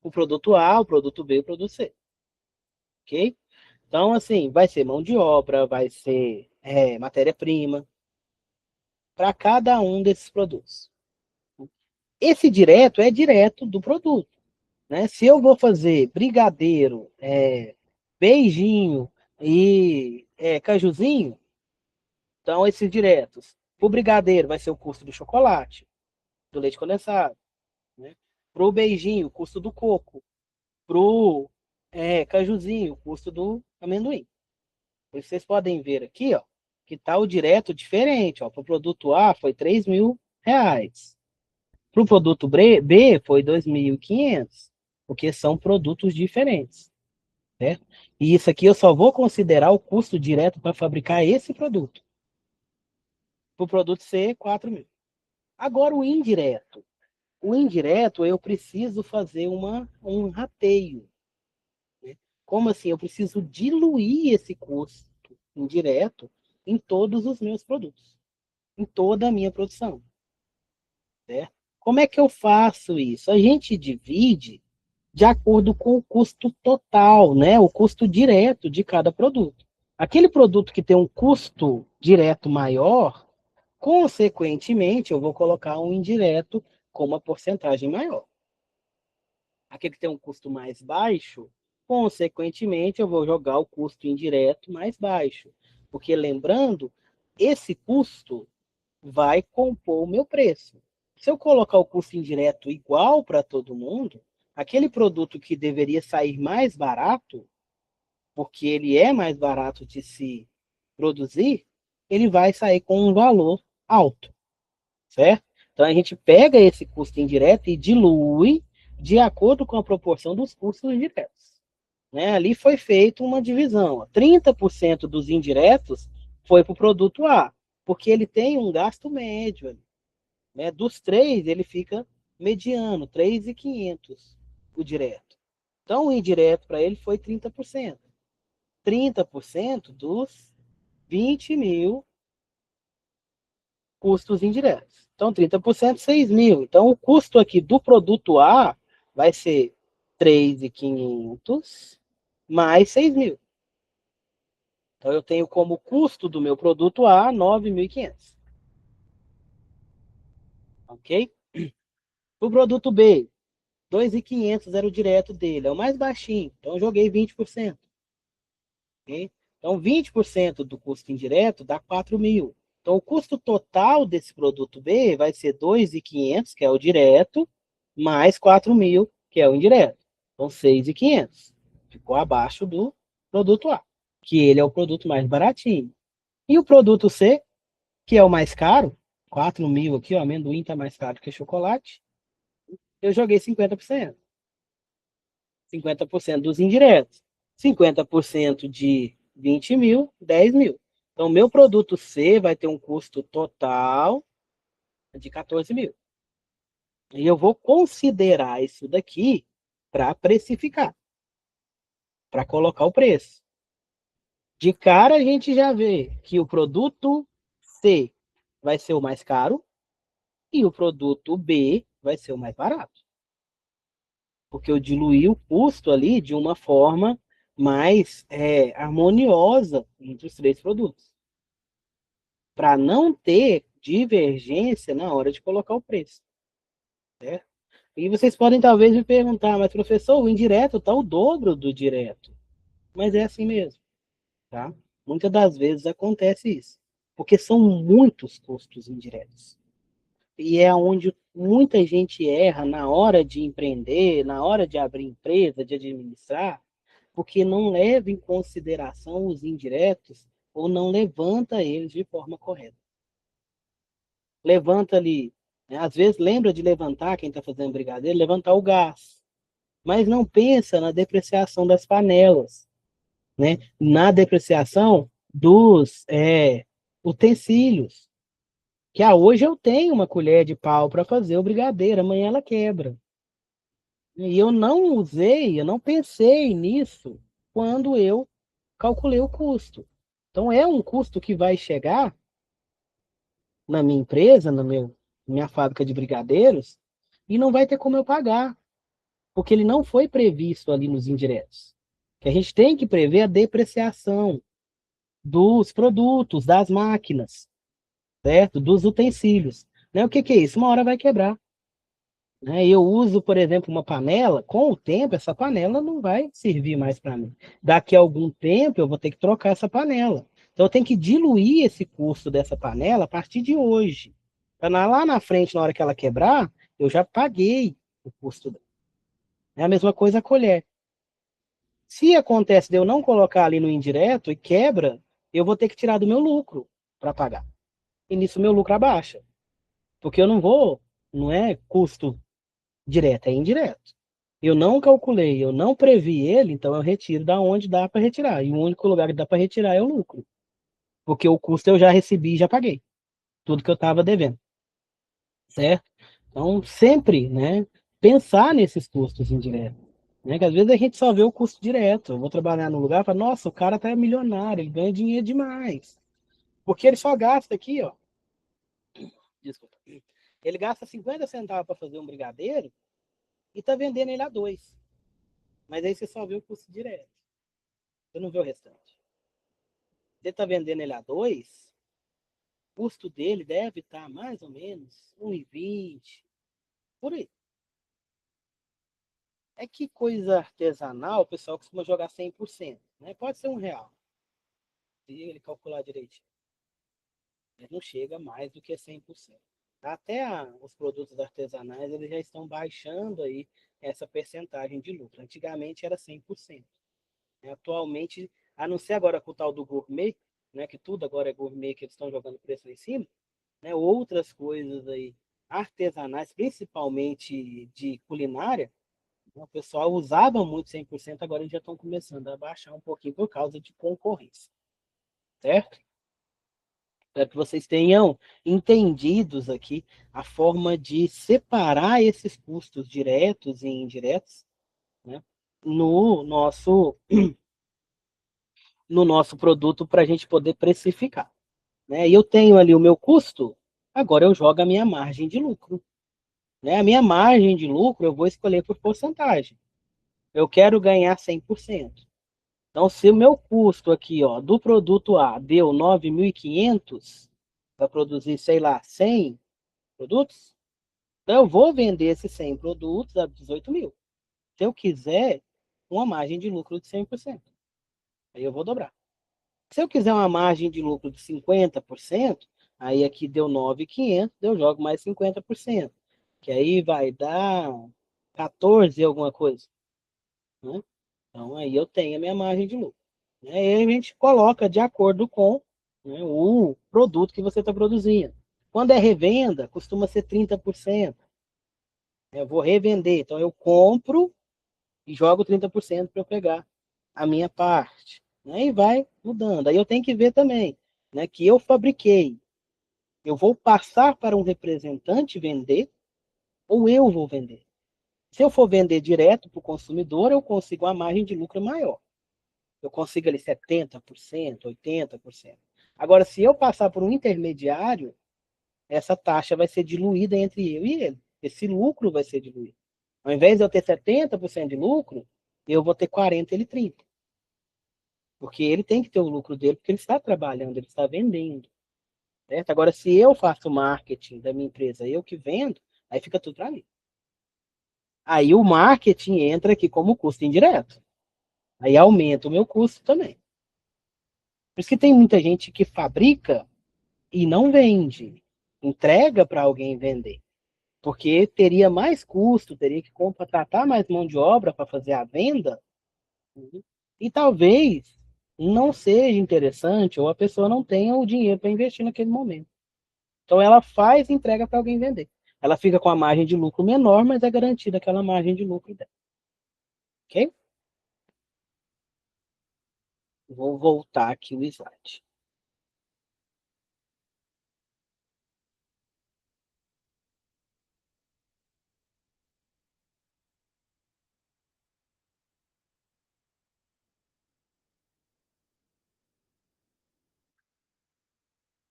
o produto A, o produto B, o produto C. Ok? Então, assim, vai ser mão de obra, vai ser matéria-prima para cada um desses produtos. Esse direto é direto do produto, né? Se eu vou fazer brigadeiro, beijinho e cajuzinho, então esses diretos. O brigadeiro vai ser o custo do chocolate, do leite condensado, né? Pro beijinho, o custo do coco. Pro cajuzinho, o custo do amendoim. Vocês podem ver aqui, ó, que tá o direto diferente, ó. Para o produto A foi 3 mil reais. Para o produto B foi 2.500, porque são produtos diferentes, certo? E isso aqui eu só vou considerar o custo direto para fabricar esse produto. Para o produto C, 4 mil. Agora o indireto. O indireto eu preciso fazer um rateio. Né? Como assim? Eu preciso diluir esse custo indireto em todos os meus produtos, em toda a minha produção. Certo? Como é que eu faço isso? A gente divide de acordo com o custo total, né? O custo direto de cada produto. Aquele produto que tem um custo direto maior, consequentemente, eu vou colocar um indireto com uma porcentagem maior. Aquele que tem um custo mais baixo, consequentemente, eu vou jogar o custo indireto mais baixo. Porque, lembrando, esse custo vai compor o meu preço. Se eu colocar o custo indireto igual para todo mundo, aquele produto que deveria sair mais barato, porque ele é mais barato de se produzir, ele vai sair com um valor alto, certo? Então a gente pega esse custo indireto e dilui de acordo com a proporção dos custos diretos. Né? Ali foi feita uma divisão. 30% dos indiretos foi para o produto A, porque ele tem um gasto médio. Né? Dos três, ele fica mediano, 3.500 o direto. Então, o indireto para ele foi 30%. 30% dos 20 mil custos indiretos. Então, 30%, 6 mil. Então, o custo aqui do produto A vai ser 3.500 mais 6 mil. Então, eu tenho como custo do meu produto A 9.500. Ok? O produto B, 2.500 era o direto dele, é o mais baixinho, então eu joguei 20%. Okay? Então, 20% do custo indireto dá 4.000. Então, o custo total desse produto B vai ser 2.500, que é o direto, mais 4.000, que é o indireto. Então, 6.500. Ficou abaixo do produto A, que ele é o produto mais baratinho. E o produto C, que é o mais caro, 4.000 aqui, o amendoim está mais caro que chocolate, eu joguei 50%. 50% dos indiretos. 50% de 20.000, 10.000. Então, meu produto C vai ter um custo total de 14.000. E eu vou considerar isso daqui para precificar, para colocar o preço. De cara, a gente já vê que o produto C vai ser o mais caro e o produto B vai ser o mais barato. Porque eu diluí o custo ali de uma forma mais harmoniosa entre os três produtos, para não ter divergência na hora de colocar o preço. Certo? E vocês podem talvez me perguntar, mas professor, o indireto está o dobro do direto. Mas é assim mesmo, tá? Muitas das vezes acontece isso, porque são muitos custos indiretos. E é onde muita gente erra na hora de empreender, na hora de abrir empresa, de administrar, porque não leva em consideração os indiretos ou não levanta eles de forma correta. Levanta ali, né? Às vezes lembra de levantar, quem está fazendo brigadeiro, levantar o gás, mas não pensa na depreciação das panelas, né? Na depreciação dos utensílios. Que hoje eu tenho uma colher de pau para fazer o brigadeiro, amanhã ela quebra. E eu não usei, eu não pensei nisso quando eu calculei o custo. Então, é um custo que vai chegar na minha empresa, minha fábrica de brigadeiros, e não vai ter como eu pagar, porque ele não foi previsto ali nos indiretos. Que a gente tem que prever a depreciação dos produtos, das máquinas, certo? Dos utensílios. Né? O que que é isso? Uma hora vai quebrar. Né? Eu uso, por exemplo, uma panela, com o tempo, essa panela não vai servir mais para mim. Daqui a algum tempo, eu vou ter que trocar essa panela. Então, eu tenho que diluir esse custo dessa panela a partir de hoje. Para lá na frente, na hora que ela quebrar, eu já paguei o custo dela. É a mesma coisa a colher. Se acontece de eu não colocar ali no indireto e quebra, eu vou ter que tirar do meu lucro para pagar. E nisso meu lucro abaixa. Porque eu não vou, não é custo direto, é indireto. Eu não calculei, eu não previ ele, então eu retiro da onde dá para retirar. E o único lugar que dá para retirar é o lucro. Porque o custo eu já recebi e já paguei. Tudo que eu estava devendo. Certo? Então, sempre, né, pensar nesses custos indiretos. Né? Que às vezes a gente só vê o custo direto. Eu vou trabalhar no lugar e falo, nossa, o cara tá milionário, ele ganha dinheiro demais. Porque ele só gasta aqui, ó. Desculpa. Ele gasta 50 centavos para fazer um brigadeiro e tá vendendo ele a 2. Mas aí você só vê o custo direto. Você não vê o restante. Você está vendendo ele a 2, o custo dele deve estar mais ou menos 1,20, por aí. É que coisa artesanal, o pessoal costuma jogar 100%, né? Pode ser R$ 1, se ele calcular direitinho. Mas não chega mais do que 100%. Até os produtos artesanais, eles já estão baixando aí essa percentagem de lucro. Antigamente era 100%. Atualmente, a não ser agora com o tal do gourmet, né, que tudo agora é gourmet, que eles estão jogando preço lá em cima, né, outras coisas aí artesanais, principalmente de culinária, né, o pessoal usava muito 100%, agora eles já estão começando a baixar um pouquinho por causa de concorrência, certo? Espero que vocês tenham entendidos aqui a forma de separar esses custos diretos e indiretos, né, no nosso no nosso produto para a gente poder precificar. Né? E eu tenho ali o meu custo, agora eu jogo a minha margem de lucro. Né? A minha margem de lucro eu vou escolher por porcentagem. Eu quero ganhar 100%. Então, se o meu custo aqui, ó, do produto A deu 9.500 para produzir, sei lá, 100 produtos, Então, eu vou vender esses 100 produtos a 18 mil. Se eu quiser uma margem de lucro de 100%, aí eu vou dobrar. Se eu quiser uma margem de lucro de 50%, aí aqui deu 9.500, eu jogo mais 50%, que aí vai dar 14 alguma coisa, né? Então aí eu tenho a minha margem de lucro. Aí a gente coloca de acordo com, né, o produto que você está produzindo. Quando é revenda, costuma ser 30%. Eu vou revender, então eu compro e jogo 30% para eu pegar a minha parte. Né? E vai mudando. Aí eu tenho que ver também, né, que eu fabriquei. Eu vou passar para um representante vender ou eu vou vender? Se eu for vender direto para o consumidor, eu consigo uma margem de lucro maior. Eu consigo ali 70%, 80%. Agora, se eu passar por um intermediário, essa taxa vai ser diluída entre eu e ele. Esse lucro vai ser diluído. Ao invés de eu ter 70% de lucro, eu vou ter 40%, ele 30%. Porque ele tem que ter o lucro dele, porque ele está trabalhando, ele está vendendo. Certo? Agora, se eu faço o marketing da minha empresa, eu que vendo, aí fica tudo para mim. Aí o marketing entra aqui como custo indireto. Aí aumenta o meu custo também. Por isso que tem muita gente que fabrica e não vende. Entrega para alguém vender. Porque teria mais custo, teria que contratar mais mão de obra para fazer a venda. E talvez não seja interessante ou a pessoa não tenha o dinheiro para investir naquele momento. Então ela faz e entrega para alguém vender. Ela fica com a margem de lucro menor, mas é garantida aquela margem de lucro dela. Ok? Vou voltar aqui o slide.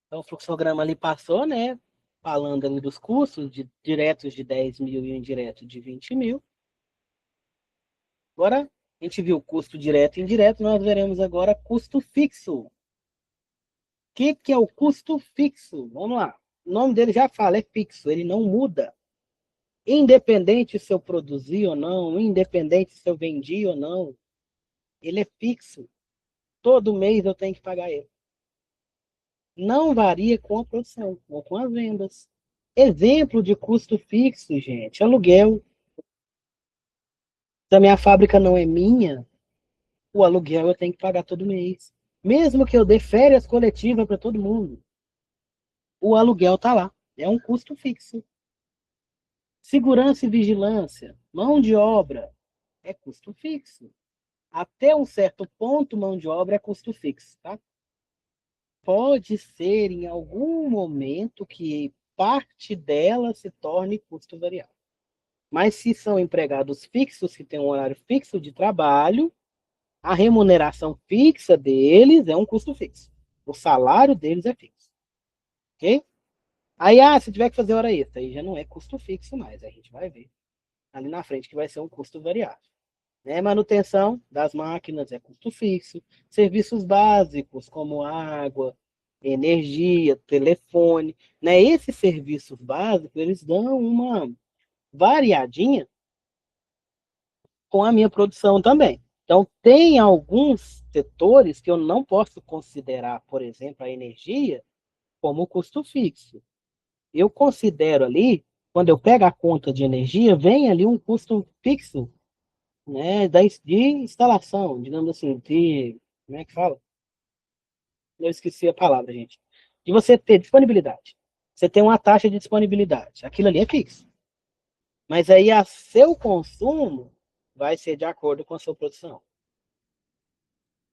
Então o fluxograma ali passou, né? Falando ali dos custos de, diretos de 10 mil e indireto de 20 mil. Agora, a gente viu custo direto e indireto, nós veremos agora custo fixo. O que é o custo fixo? Vamos lá. O nome dele já fala, é fixo, ele não muda. Independente se eu produzir ou não, independente se eu vendi ou não, ele é fixo. Todo mês eu tenho que pagar ele. Não varia com a produção ou com as vendas. Exemplo de custo fixo, gente, aluguel. Se a minha fábrica não é minha, o aluguel eu tenho que pagar todo mês. Mesmo que eu dê férias coletivas para todo mundo, o aluguel está lá. É um custo fixo. Segurança e vigilância, mão de obra, é custo fixo. Até um certo ponto, mão de obra é custo fixo, tá? Pode ser em algum momento que parte dela se torne custo variável. Mas se são empregados fixos, que têm um horário fixo de trabalho, a remuneração fixa deles é um custo fixo. O salário deles é fixo. Ok? Aí, se tiver que fazer hora extra, aí já não é custo fixo mais. A gente vai ver ali na frente que vai ser um custo variável. Né? Manutenção das máquinas é custo fixo. Serviços básicos, como água, energia, telefone. Né? Esses serviços básicos, eles dão uma variadinha com a minha produção também. Então, tem alguns setores que eu não posso considerar, por exemplo, a energia como custo fixo. Eu considero ali, quando eu pego a conta de energia, vem ali um custo fixo, né, de instalação, digamos assim, de, como é que fala? Eu esqueci a palavra, gente. De você ter disponibilidade. Você tem uma taxa de disponibilidade. Aquilo ali é fixo. Mas aí a seu consumo vai ser de acordo com a sua produção.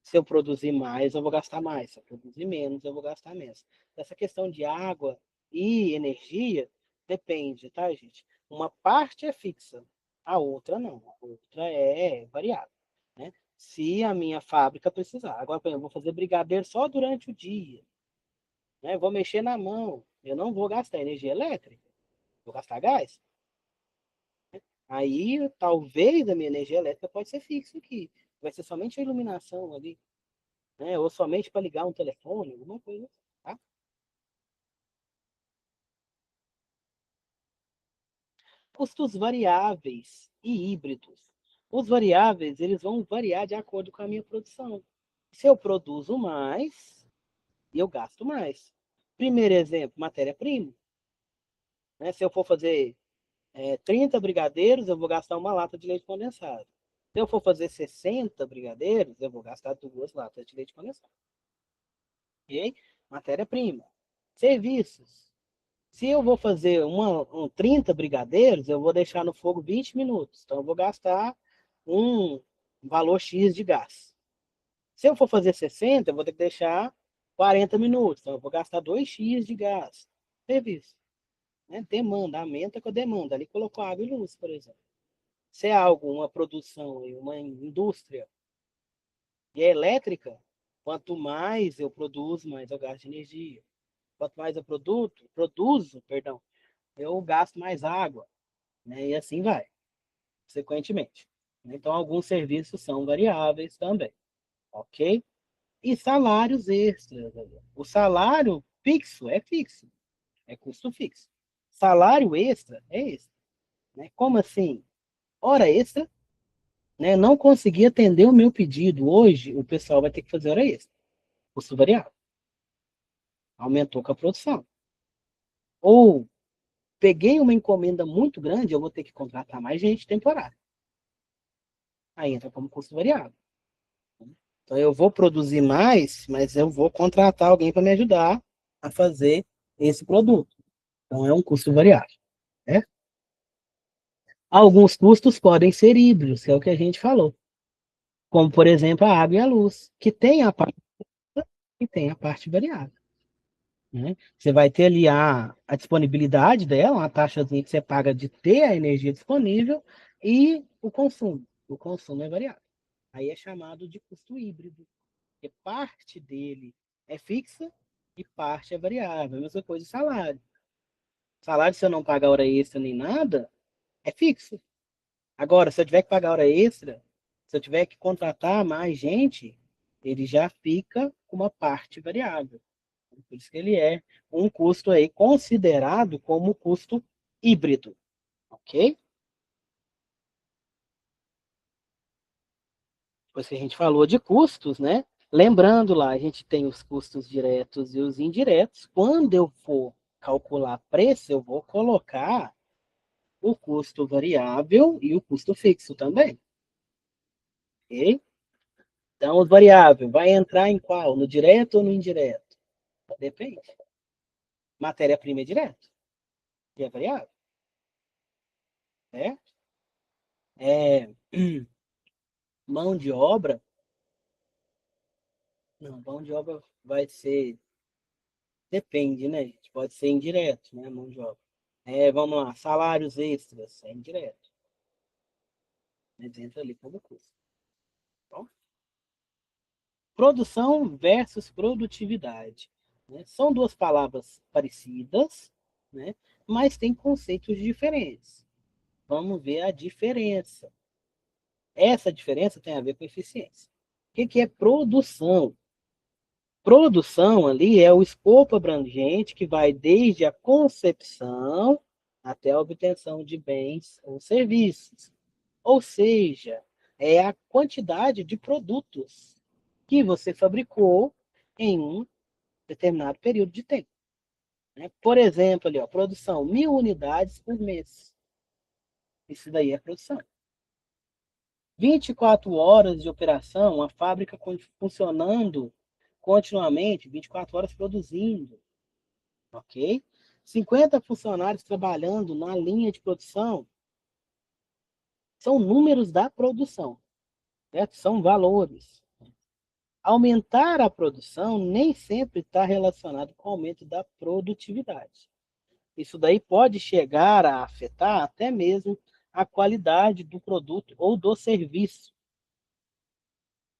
Se eu produzir mais, eu vou gastar mais. Se eu produzir menos, eu vou gastar menos. Essa questão de água e energia depende, tá, gente? Uma parte é fixa, a outra não. A outra é variável, né? Se a minha fábrica precisar. Agora, por exemplo, eu vou fazer brigadeiro só durante o dia, né? Vou mexer na mão. Eu não vou gastar energia elétrica, vou gastar gás. Aí, talvez a minha energia elétrica pode ser fixa aqui. Vai ser somente a iluminação ali, né? Ou somente para ligar um telefone, alguma coisa, assim, tá? Custos variáveis e híbridos. Os variáveis, eles vão variar de acordo com a minha produção. Se eu produzo mais, eu gasto mais. Primeiro exemplo, matéria-prima. Né? Se eu for fazer 30 brigadeiros, eu vou gastar uma lata de leite condensado. Se eu for fazer 60 brigadeiros, eu vou gastar 2 latas de leite condensado. Ok? Matéria-prima. Serviços. Se eu vou fazer 30 brigadeiros, eu vou deixar no fogo 20 minutos. Então, eu vou gastar um valor X de gás. Se eu for fazer 60, eu vou ter que deixar 40 minutos. Então, eu vou gastar 2x de gás. Serviço. Né? Demanda, aumenta com a demanda. Ali colocou água e luz, por exemplo. Se é algo, uma produção, uma indústria e é elétrica, quanto mais eu produzo, mais eu gasto de energia. Quanto mais eu produzo, perdão, eu gasto mais água, né? E assim vai, consequentemente. Então, alguns serviços são variáveis também, ok? E salários extras. O salário fixo, é custo fixo. Salário extra é extra. Né? Como assim? Hora extra, né? Não consegui atender o meu pedido hoje, o pessoal vai ter que fazer hora extra. Custo variável. Aumentou com a produção. Ou peguei uma encomenda muito grande, eu vou ter que contratar mais gente temporária. Aí entra como custo variável. Então eu vou produzir mais, mas eu vou contratar alguém para me ajudar a fazer esse produto. Então é um custo variável. Né? Alguns custos podem ser híbridos, que é o que a gente falou. Como, por exemplo, a água e a luz, que tem a parte e tem a parte variável. Né? Você vai ter ali a disponibilidade dela, uma taxazinha que você paga de ter a energia disponível e o consumo. O consumo é variável. Aí é chamado de custo híbrido, porque parte dele é fixa e parte é variável. A mesma coisa o salário. Salário, se eu não pagar hora extra nem nada, é fixo. Agora, se eu tiver que pagar hora extra, se eu tiver que contratar mais gente, ele já fica com uma parte variável. Por isso que ele é um custo aí considerado como custo híbrido, ok? Depois que a gente falou de custos, né? Lembrando lá, a gente tem os custos diretos e os indiretos. Quando eu for calcular preço, eu vou colocar o custo variável e o custo fixo também, ok? Então, o variável vai entrar em qual? No direto ou no indireto? Depende. Matéria-prima é direto, que é variável, né? É, mão de obra, não, mão de obra vai ser, depende, né, gente? Pode ser indireto, né, mão de obra. Vamos lá, salários extras, é indireto, mas entra ali como custo. Bom, produção versus produtividade. Né? São duas palavras parecidas, né, mas têm conceitos diferentes. Vamos ver a diferença. Essa diferença tem a ver com eficiência. O que é produção? Produção ali é o escopo abrangente que vai desde a concepção até a obtenção de bens ou serviços. Ou seja, é a quantidade de produtos que você fabricou em um determinado período de tempo. Né? Por exemplo, ali, ó, produção 1.000 unidades por mês. Isso daí é produção. 24 horas de operação, a fábrica funcionando continuamente, 24 horas produzindo, ok? 50 funcionários trabalhando na linha de produção, são números da produção, certo? São valores. Aumentar a produção nem sempre está relacionado com o aumento da produtividade. Isso daí pode chegar a afetar até mesmo a qualidade do produto ou do serviço.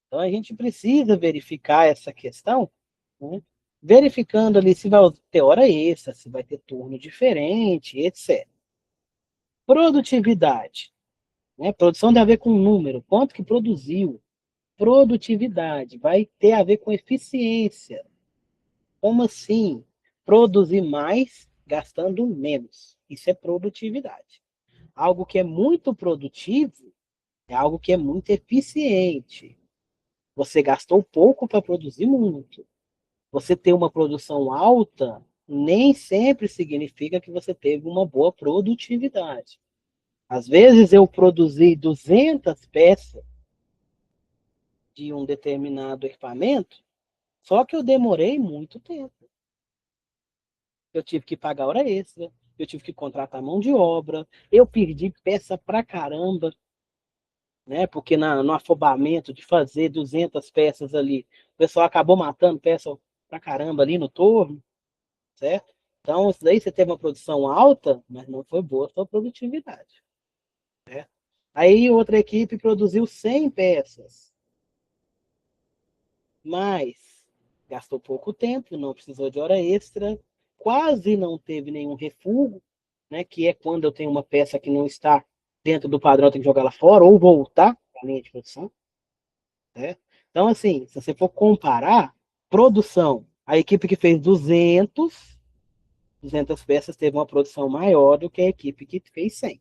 Então, a gente precisa verificar essa questão, né? Verificando ali se vai ter hora extra, se vai ter turno diferente, etc. Produtividade. Né? Produção tem a ver com número, quanto que produziu. Produtividade vai ter a ver com eficiência. Como assim? Produzir mais gastando menos. Isso é produtividade. Algo que é muito produtivo é algo que é muito eficiente. Você gastou pouco para produzir muito. Você ter uma produção alta nem sempre significa que você teve uma boa produtividade. Às vezes eu produzi 200 peças de um determinado equipamento, só que eu demorei muito tempo. Eu tive que pagar hora extra, eu tive que contratar mão de obra, eu perdi peça pra caramba, né? Porque no afobamento de fazer 200 peças ali, o pessoal acabou matando peça pra caramba ali no torno, certo? Então, isso daí você teve uma produção alta, mas não foi boa a sua produtividade, certo? Aí outra equipe produziu 100 peças, mas gastou pouco tempo, não precisou de hora extra, quase não teve nenhum refúgio, né? Que é quando eu tenho uma peça que não está dentro do padrão, eu tenho que jogar ela fora ou voltar para a linha de produção, né? Então, assim, se você for comparar produção, a equipe que fez 200 peças teve uma produção maior do que a equipe que fez 100.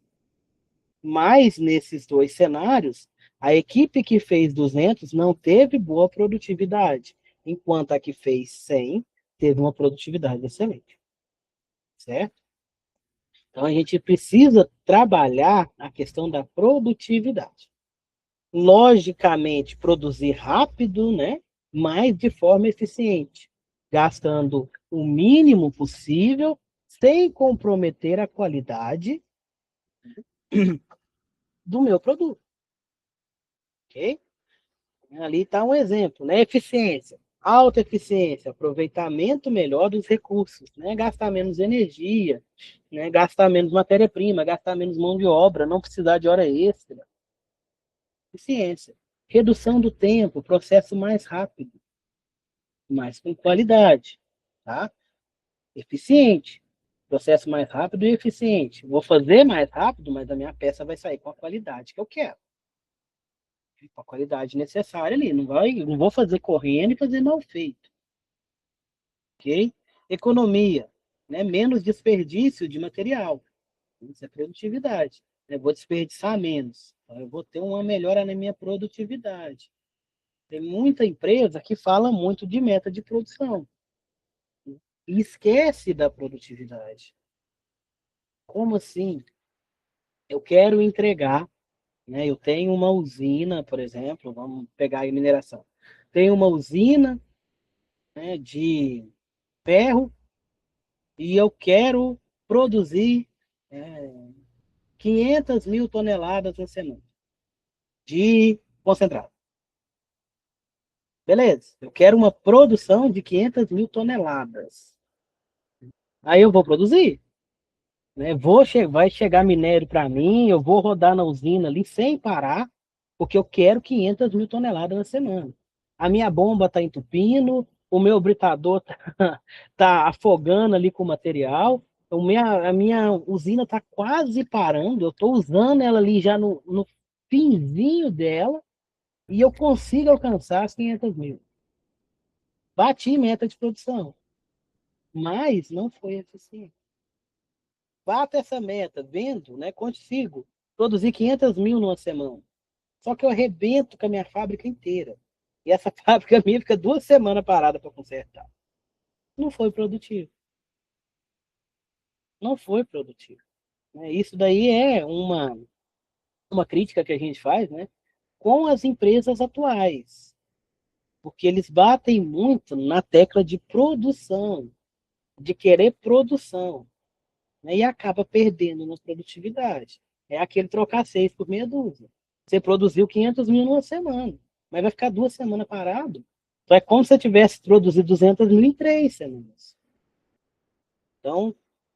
Mas nesses dois cenários, a equipe que fez 200 não teve boa produtividade, enquanto a que fez 100 teve uma produtividade excelente, certo? Então a gente precisa trabalhar a questão da produtividade. Logicamente, produzir rápido, né? Mas de forma eficiente, gastando o mínimo possível, sem comprometer a qualidade do meu produto, ok? Ali está um exemplo, né? Eficiência, alta eficiência, aproveitamento melhor dos recursos, né? Gastar menos energia, né? Gastar menos matéria-prima, gastar menos mão de obra, não precisar de hora extra. Eficiência, redução do tempo, processo mais rápido, mais com qualidade, tá? Eficiente, processo mais rápido e eficiente. Vou fazer mais rápido, mas a minha peça vai sair com a qualidade que eu quero. Com a qualidade necessária ali. Não vou fazer correndo e fazer mal feito. Ok? Economia, né? Menos desperdício de material. Isso é produtividade. Eu vou desperdiçar menos. Então, eu vou ter uma melhora na minha produtividade. Tem muita empresa que fala muito de meta de produção e esquece da produtividade. Como assim? Eu quero entregar, né? Eu tenho uma usina, por exemplo, vamos pegar a mineração. Tenho uma usina, né, de ferro e eu quero produzir 500 mil toneladas na semana de concentrado. Beleza, eu quero uma produção de 500 mil toneladas. Aí eu vou produzir, né? Vai chegar minério para mim, eu vou rodar na usina ali sem parar, porque eu quero 500 mil toneladas na semana. A minha bomba está entupindo, o meu britador está tá afogando ali com o material, a minha usina está quase parando, eu estou usando ela ali já no finzinho dela, e eu consigo alcançar as 500 mil. Bati meta de produção, mas não foi eficiente. Bato essa meta, vendo, né? Consigo produzir 500 mil numa semana. Só que eu arrebento com a minha fábrica inteira. E essa fábrica minha fica 2 semanas parada para consertar. Não foi produtivo. Não foi produtivo. Né? Isso daí é uma crítica que a gente faz, né? Com as empresas atuais. Porque eles batem muito na tecla de produção, de querer produção, né? E acaba perdendo na produtividade. É aquele trocar 6 por meia dúzia. Você produziu 500 mil numa semana, mas vai ficar 2 semanas parado. Então é como se você tivesse produzido 200 mil em 3 semanas. Então,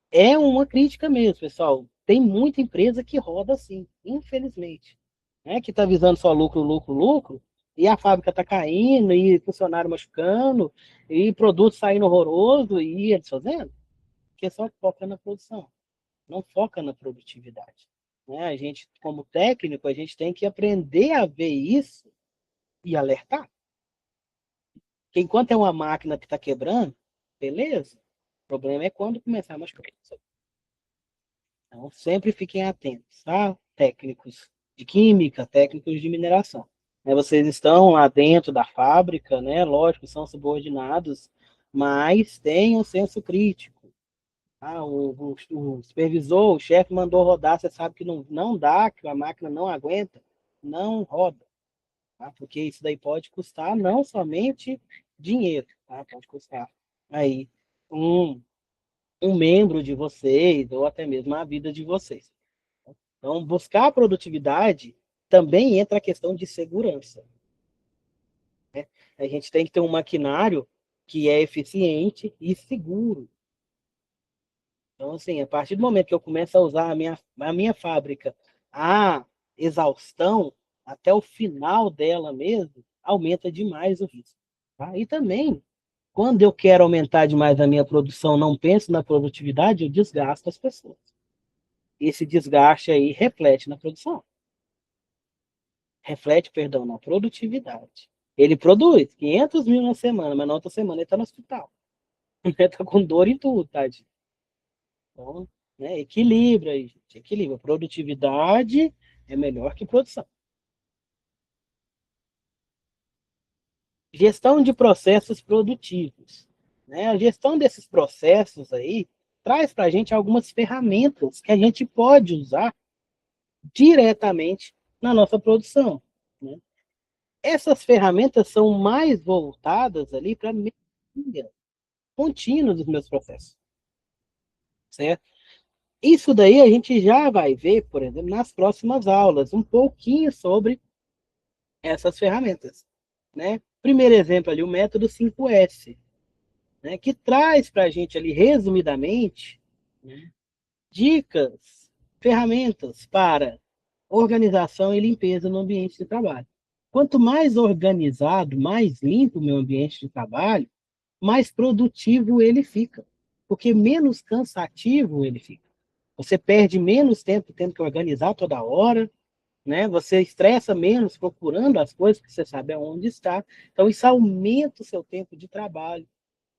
é uma crítica mesmo, pessoal. Tem muita empresa que roda assim, infelizmente. Né? Que está visando só lucro, lucro, lucro, e a fábrica está caindo, e funcionário machucando, e produto saindo horroroso, e eles fazendo, porque só foca na produção, não foca na produtividade. Né? A gente, como técnico, a gente tem que aprender a ver isso e alertar. Porque enquanto é uma máquina que está quebrando, beleza. O problema é quando começar a machucar. Então, sempre fiquem atentos, tá? Técnicos de química, técnicos de mineração. Né, vocês estão lá dentro da fábrica, né? Lógico, são subordinados, mas tenham senso crítico. Tá? O supervisor, o chefe mandou rodar, você sabe que não dá, que a máquina não aguenta, não roda. Tá? Porque isso daí pode custar não somente dinheiro, tá? Pode custar aí um, um membro de vocês, ou até mesmo a vida de vocês. Então, buscar a produtividade também entra a questão de segurança. Né? A gente tem que ter um maquinário que é eficiente e seguro. Então, assim, a partir do momento que eu começo a usar a minha fábrica a exaustão, até o final dela mesmo, aumenta demais o risco. Tá? E também, quando eu quero aumentar demais a minha produção, não penso na produtividade, eu desgasto as pessoas. Esse desgaste aí reflete na produção. Reflete, perdão, na produtividade. Ele produz 500 mil na semana, mas na outra semana ele está no hospital. Ele está com dor em tudo, tadinho. Então, né, equilibra aí, gente. Equilibra. Produtividade é melhor que produção. Gestão de processos produtivos. Né? A gestão desses processos aí traz para a gente algumas ferramentas que a gente pode usar diretamente na nossa produção. Né? Essas ferramentas são mais voltadas ali para a melhoria contínua dos meus processos, certo? Isso daí a gente já vai ver, por exemplo, nas próximas aulas, um pouquinho sobre essas ferramentas, né? Primeiro exemplo ali, o método 5S, né? Que traz para a gente ali, resumidamente, né, dicas, ferramentas para organização e limpeza no ambiente de trabalho. Quanto mais organizado, mais limpo o meu ambiente de trabalho, mais produtivo ele fica, porque menos cansativo ele fica. Você perde menos tempo tendo que organizar toda hora, né? Você estressa menos procurando as coisas que você sabe aonde está. Então isso aumenta o seu tempo de trabalho,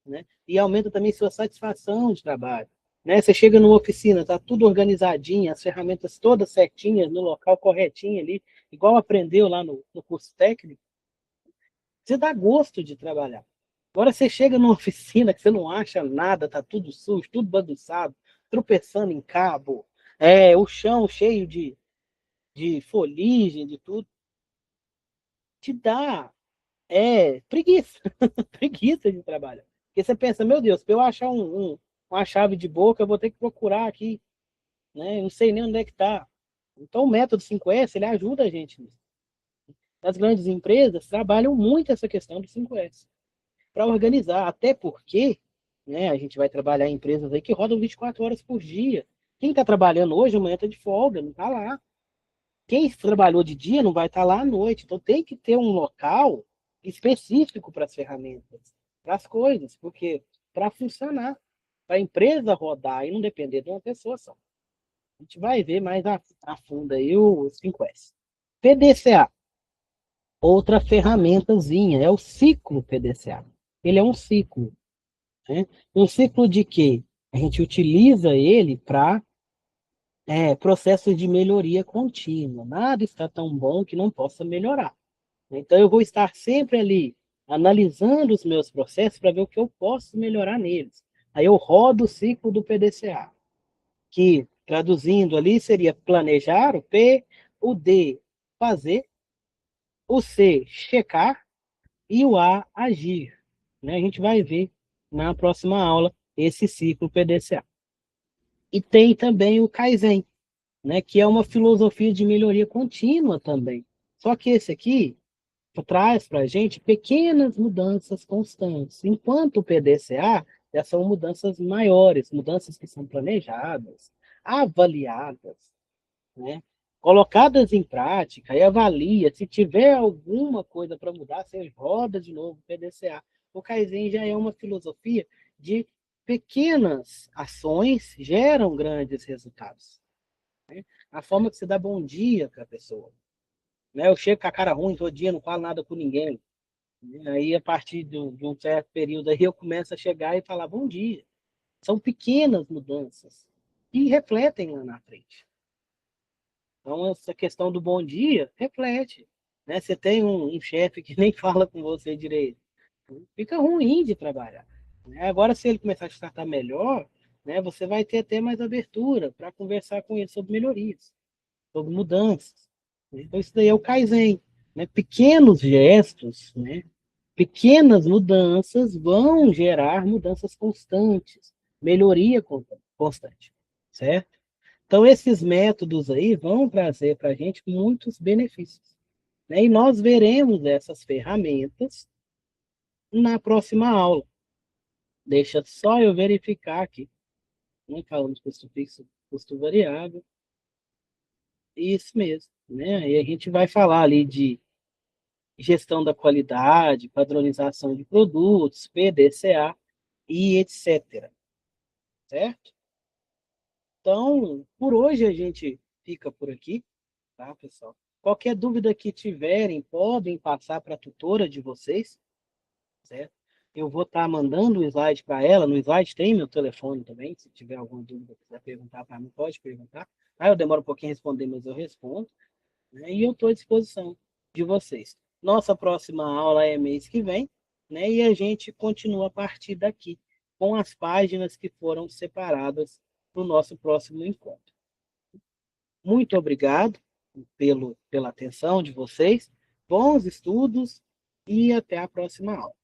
né? E aumenta também sua satisfação de trabalho, né? Você chega numa oficina, tá tudo organizadinho, as ferramentas todas certinhas no local corretinho ali, igual aprendeu lá no curso técnico. Você dá gosto de trabalhar. Agora você chega numa oficina que você não acha nada, tá tudo sujo, tudo bagunçado, tropeçando em cabo, o chão cheio de foligem, de tudo, te dá preguiça, preguiça de trabalhar. Porque você pensa, meu Deus, para eu achar uma chave de boca, eu vou ter que procurar aqui, né? Eu não sei nem onde é que está. Então o método 5S, ele ajuda a gente nisso. As grandes empresas trabalham muito essa questão do 5S para organizar, até porque, né, a gente vai trabalhar em empresas aí que rodam 24 horas por dia. Quem está trabalhando hoje, amanhã está de folga, não está lá. Quem trabalhou de dia não vai estar lá à noite. Então tem que ter um local específico para as ferramentas, para as coisas, porque para funcionar, para a empresa rodar e não depender de uma pessoa só. A gente vai ver mais a fundo aí o 5S. PDCA, outra ferramentazinha, é o ciclo PDCA. Ele é um ciclo. Né? Um ciclo de quê? A gente utiliza ele para processos de melhoria contínua. Nada está tão bom que não possa melhorar. Então, eu vou estar sempre ali analisando os meus processos para ver o que eu posso melhorar neles. Aí eu rodo o ciclo do PDCA, que, traduzindo ali, seria planejar, o P, o D, fazer, o C, checar, e o A, agir. Né? A gente vai ver na próxima aula esse ciclo PDCA. E tem também o Kaizen, né? Que é uma filosofia de melhoria contínua também. Só que esse aqui traz para a gente pequenas mudanças constantes, enquanto o PDCA já são mudanças maiores, mudanças que são planejadas, avaliadas, né? Colocadas em prática e avalia. Se tiver alguma coisa para mudar, você roda de novo o PDCA. O Kaizen já é uma filosofia de pequenas ações geram grandes resultados. Né? A forma que você dá bom dia para a pessoa. Né? Eu chego com a cara ruim todo dia, não falo nada com ninguém. Aí, a partir de um certo período, aí eu começo a chegar e falar bom dia. São pequenas mudanças. e refletem lá na frente. Então, essa questão do bom dia, reflete. Né? Você tem um chefe que nem fala com você direito, fica ruim de trabalhar. Né? Agora, se ele começar a te tratar melhor, né, você vai ter até mais abertura para conversar com ele sobre melhorias, sobre mudanças. Né? Então, isso daí é o Kaizen. Né? Pequenos gestos, né? Pequenas mudanças vão gerar mudanças constantes, melhoria constante, certo? Então, esses métodos aí vão trazer para a gente muitos benefícios. Né? E nós veremos essas ferramentas na próxima aula. Deixa só eu verificar aqui. Não falamos custo fixo, custo variável. Isso mesmo. Né? E a gente vai falar ali de gestão da qualidade, padronização de produtos, PDCA e etc. Certo? Então, por hoje a gente fica por aqui, tá, pessoal? Qualquer dúvida que tiverem, podem passar para a tutora de vocês, certo? Eu vou estar mandando o slide para ela. No slide tem meu telefone também. Se tiver alguma dúvida, quiser perguntar para mim, pode perguntar. Aí eu demoro um pouquinho a responder, mas eu respondo. Né? E eu estou à disposição de vocês. Nossa próxima aula é mês que vem, né? E a gente continua a partir daqui, com as páginas que foram separadas para o nosso próximo encontro. Muito obrigado pela atenção de vocês, bons estudos e até a próxima aula.